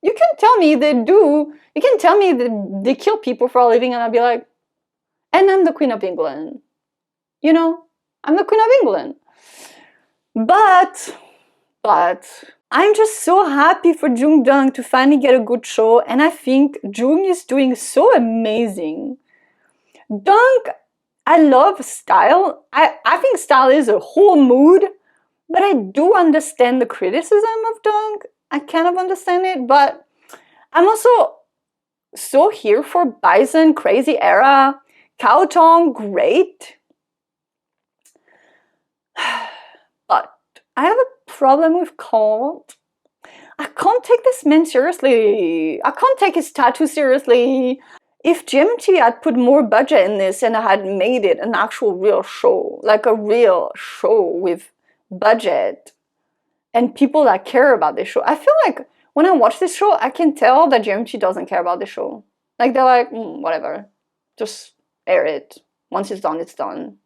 you can tell me they do. You can tell me that they kill people for a living and I'll be like, and I'm the Queen of England. You know, I'm the Queen of England. But I'm just so happy for Jung Dong to finally get a good show, and I think Jung is doing so amazing. Dong, I love style. I think style is a whole mood, but I do understand the criticism of Dong. I kind of understand it, but I'm also so here for Bison, Crazy Era, Cao Tong, great. But I have a problem with Colt. I can't take this man seriously. I can't take his tattoo seriously. If GMT had put more budget in this and I had made it an actual real show, like a real show with budget and people that care about this show, I feel like when I watch this show, I can tell that GMT doesn't care about the show. Like, they're like, whatever, just air it. Once it's done, it's done.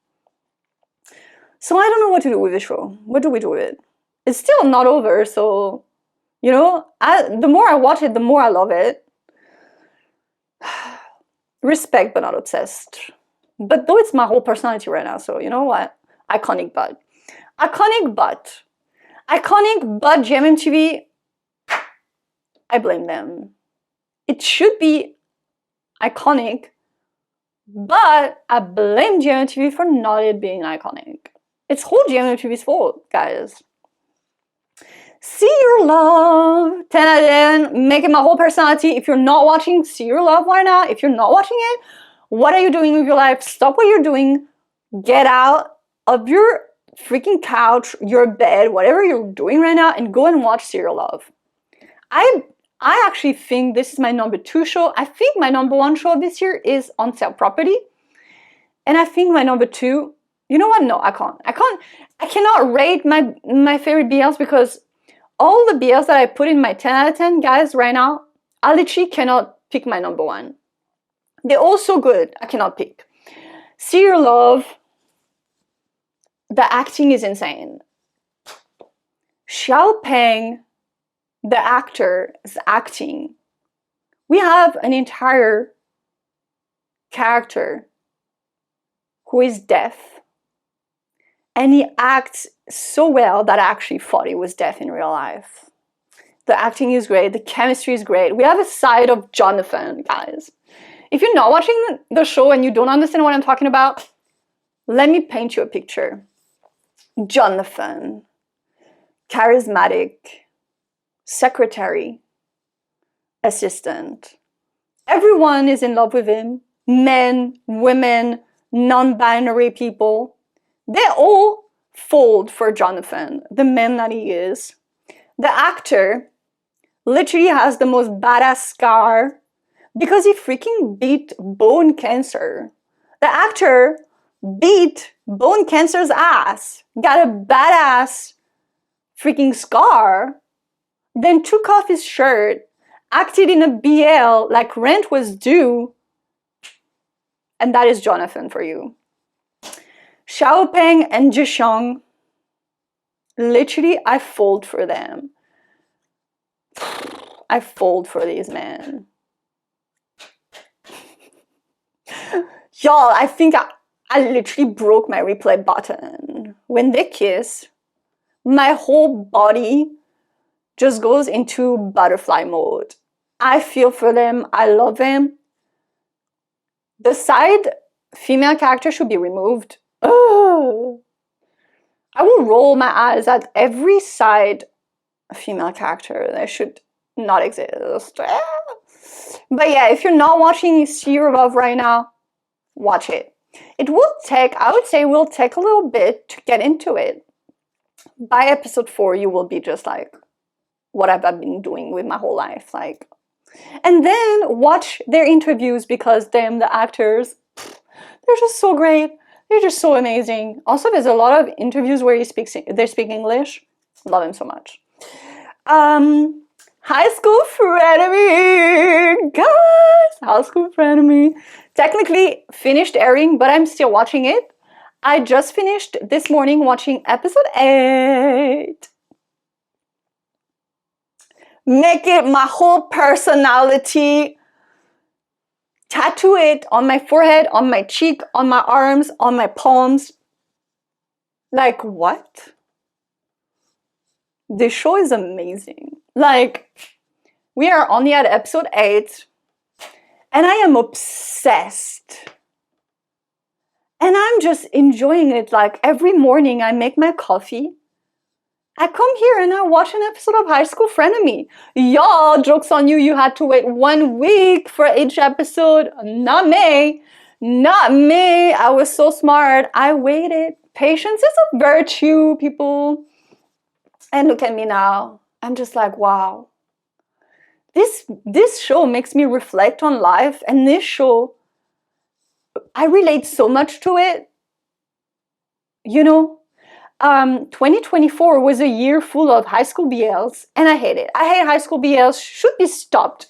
So I don't know what to do with the show. What do we do with it? It's still not over, so, you know, the more I watch it, the more I love it. Respect, but not obsessed. But though it's my whole personality right now, so you know what? Iconic butt. Iconic butt. Iconic butt GMMTV. I blame them. It should be iconic, but I blame GMMTV for not it being iconic. It's whole GMMTV's fault, guys. See Your Love, 10 out of 10, making my whole personality. If you're not watching See Your Love right now, if you're not watching it, what are you doing with your life? Stop what you're doing. Get out of your freaking couch, your bed, whatever you're doing right now, and go and watch See Your Love. I actually think this is my number 2 show. I think my number 1 show this year is On Sale Property. And I think my number 2, you know what? No, I can't. I cannot rate my favorite BLs because all the BLs that I put in my 10 out of 10, guys, right now, I literally cannot pick my number 1. They're all so good, I cannot pick. See Your Love, the acting is insane. Xiao Peng, the actor, is acting. We have an entire character who is deaf. And he acts so well that I actually thought he was deaf in real life. The acting is great. The chemistry is great. We have a side of Jonathan, guys. If you're not watching the show and you don't understand what I'm talking about, let me paint you a picture. Jonathan, charismatic, secretary, assistant. Everyone is in love with him. Men, women, non-binary people. They all fold for Jonathan, the man that he is. The actor literally has the most badass scar because he freaking beat bone cancer. The actor beat bone cancer's ass, got a badass freaking scar, then took off his shirt, acted in a BL like rent was due, and that is Jonathan for you. Xiao Peng and Zhixiong, literally, I fold for them. I fold for these men. Y'all, I think I literally broke my replay button. When they kiss, my whole body just goes into butterfly mode. I feel for them. I love them. The side female character should be removed. Oh, I will roll my eyes at every side female character. They should not exist. But yeah, if you're not watching See Your Love right now, watch it. It will take, I would say, will take a little bit to get into it. By episode 4, you will be just like, what have I been doing with my whole life? Like, and then watch their interviews because them, the actors, they're just so great. They're just so amazing. Also, there's a lot of interviews where they speak English. Love him so much. High School Frenemy, guys. High School Frenemy. Technically finished airing, but I'm still watching it. I just finished this morning watching episode 8. Make it my whole personality. Tattoo it on my forehead, on my cheek, on my arms, on my palms. Like, what? This show is amazing. Like, we are only at episode 8, and I am obsessed. And I'm just enjoying it. Like, every morning I make my coffee. I come here and I watch an episode of High School Frenemy. Y'all, joke's on you. You had to wait 1 week for each episode. Not me. Not me. I was so smart. I waited. Patience is a virtue, people. And look at me now. I'm just like, wow. This show makes me reflect on life. And this show, I relate so much to it. You know? 2024 was a year full of high school BLs, and I hate it. I hate high school BLs. Should be stopped.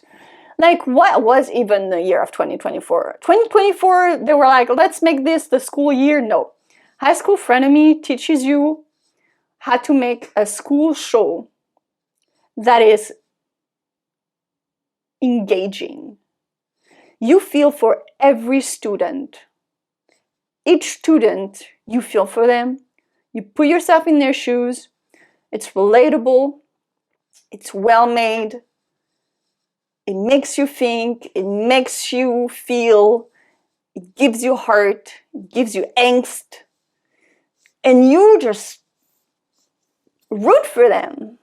Like, what was even the year of 2024? 2024, they were like, let's make this the school year. No. High School Frenemy teaches you how to make a school show that is engaging. You feel for every student. Each student, you feel for them. You put yourself in their shoes. It's relatable. It's well made. It makes you think. It makes you feel. It gives you heart. It gives you angst. And you just root for them.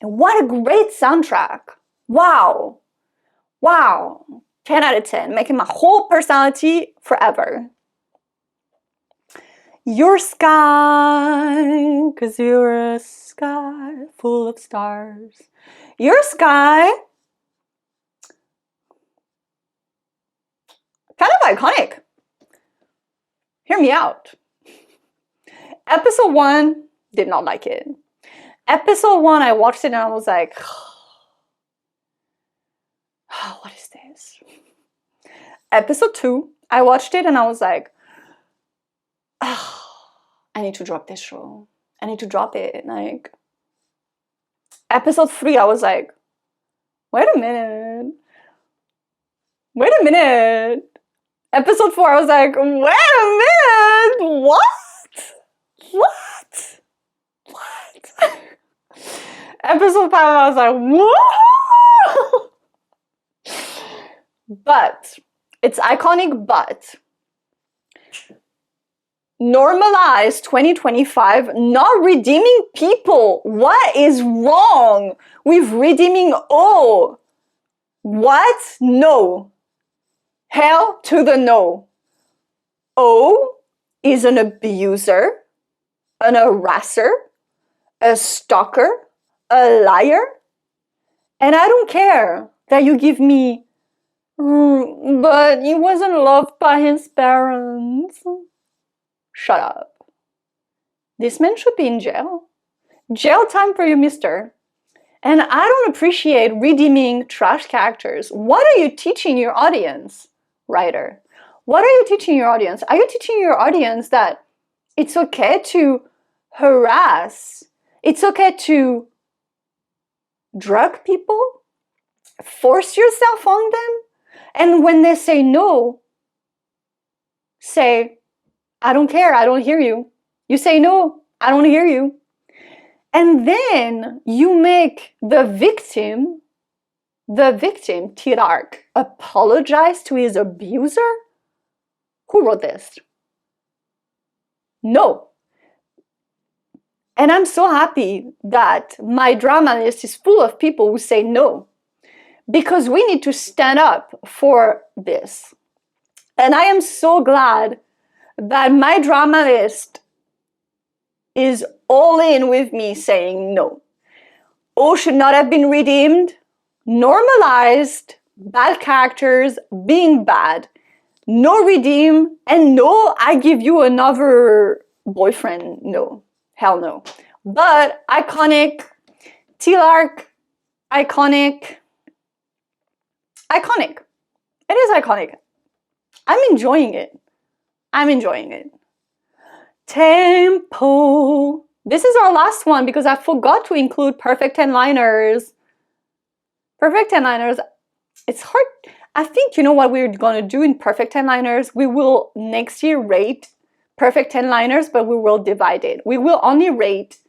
And what a great soundtrack. Wow. Wow. 10 out of 10. Making my whole personality forever. Your sky, 'cause you're a sky full of stars. Your sky, kind of iconic. Hear me out. Episode 1, did not like it. Episode 1, I watched it and I was like, oh, what is this? Episode 2, I watched it and I was like, oh, I need to drop this show. I need to drop it. Like, episode 3, I was like, wait a minute. Wait a minute. Episode 4, I was like, wait a minute. What? What? What? Episode 5, I was like, whoa! But, it's iconic, but normalize 2025 not redeeming people. What is wrong with redeeming O? What? No. Hell to the no. O is an abuser, an harasser, a stalker, a liar. And I don't care that you give me, but he wasn't loved by his parents. Shut up. This man should be in jail. Jail time for you, mister. And I don't appreciate redeeming trash characters. What are you teaching your audience, writer? What are you teaching your audience? Are you teaching your audience that it's okay to harass? It's okay to drug people? Force yourself on them? And when they say no, say, I don't care, I don't hear you. You say no, I don't hear you. And then you make the victim, Tirark, apologize to his abuser? Who wrote this? No. And I'm so happy that my drama list is full of people who say no. Because we need to stand up for this. And I am so glad that my drama list is all in with me saying no. O should not have been redeemed, normalized, bad characters being bad, no redeem, and no, I give you another boyfriend. No, hell no. But iconic, Tirark, iconic. Iconic. It is iconic. I'm enjoying it. I'm enjoying it. Tempo. This is our last one because I forgot to include perfect 10-liners. Perfect 10-liners. It's hard. I think you know what we're going to do in perfect 10-liners? We will next year rate perfect 10-liners, but we will divide it. We will only rate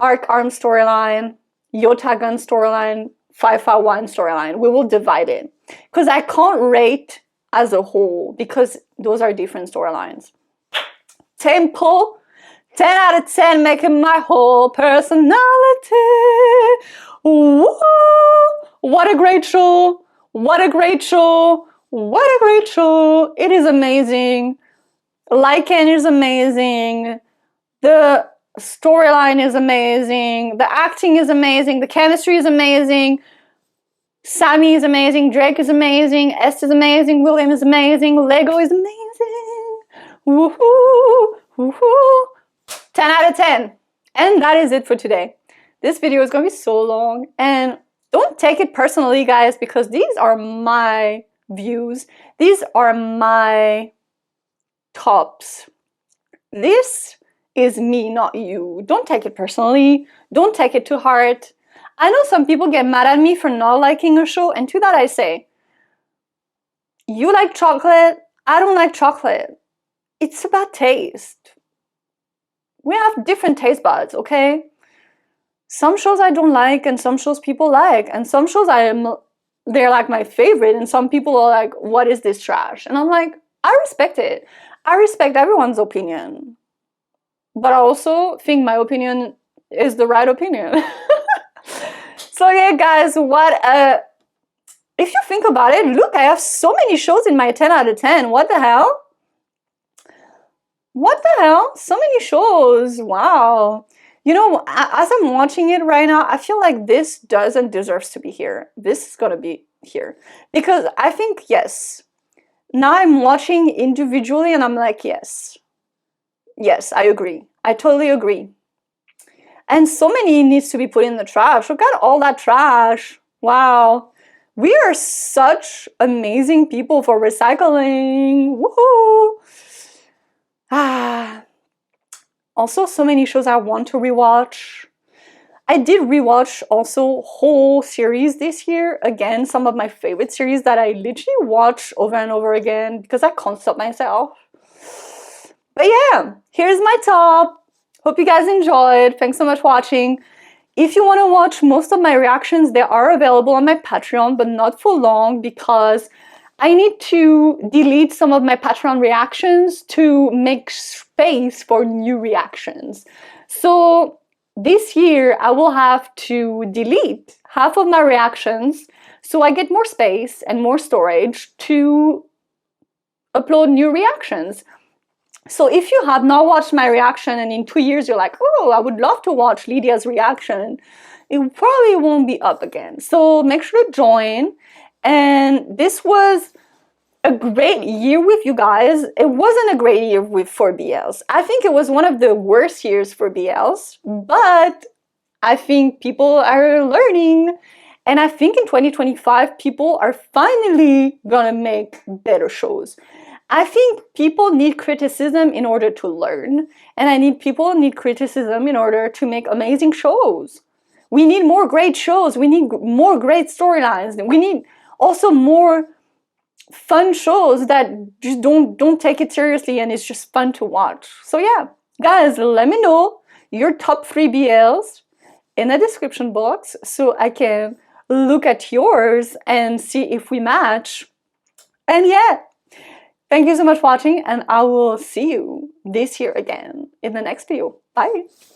Arc Arm storyline, Yota Gun storyline, 551 storyline. We will divide it. Because I can't rate as a whole because those are different storylines. Tempo, 10 out of 10, making my whole personality. Woo! What a great show. What a great show. What a great show. It is amazing. Lycan is amazing. The storyline is amazing. The acting is amazing. The chemistry is amazing. Sammy is amazing. Drake is amazing. Est is amazing. William is amazing. Lego is amazing. Woohoo! Woohoo! 10 out of 10. And that is it for today. This video is going to be so long. And don't take it personally, guys, because these are my views. These are my tops. This is me, not you. Don't take it personally. Don't take it to heart. I know some people get mad at me for not liking a show, and to that I say, you like chocolate, I don't like chocolate. It's about taste. We have different taste buds, okay? Some shows I don't like, and some shows people like, and some shows they're like my favorite, and some people are like, what is this trash? And I'm like, I respect it. I respect everyone's opinion. But I also think my opinion is the right opinion. So yeah, guys, if you think about it, look, I have so many shows in my 10 out of 10. What the hell? What the hell? So many shows. Wow. You know, as I'm watching it right now, I feel like this doesn't deserve to be here. This is gonna be here. Because I think, yes. Now I'm watching individually and I'm like, yes. Yes, I agree. I totally agree. And so many needs to be put in the trash. Look at all that trash. Wow. We are such amazing people for recycling. Woohoo! Ah. Also, so many shows I want to rewatch. I did rewatch also whole series this year. Again, some of my favorite series that I literally watch over and over again because I can't stop myself. But yeah, here's my top. Hope you guys enjoyed. Thanks so much for watching. If you want to watch most of my reactions, they are available on my Patreon, but not for long because I need to delete some of my Patreon reactions to make space for new reactions. So this year, I will have to delete half of my reactions so I get more space and more storage to upload new reactions. So if you have not watched my reaction and in 2 years you're like, oh, I would love to watch Lydia's reaction, it probably won't be up again. So make sure to join. And this was a great year with you guys. It wasn't a great year for BLs. I think it was one of the worst years for BLs, but I think people are learning. And I think in 2025, people are finally gonna make better shows. I think people need criticism in order to learn, and people need criticism in order to make amazing shows. We need more great shows. We need more great storylines. We need also more fun shows that just don't take it seriously and it's just fun to watch. So yeah, guys, let me know your top 3 BLs in the description box so I can look at yours and see if we match. And yeah, thank you so much for watching, and I will see you this year again in the next video. Bye!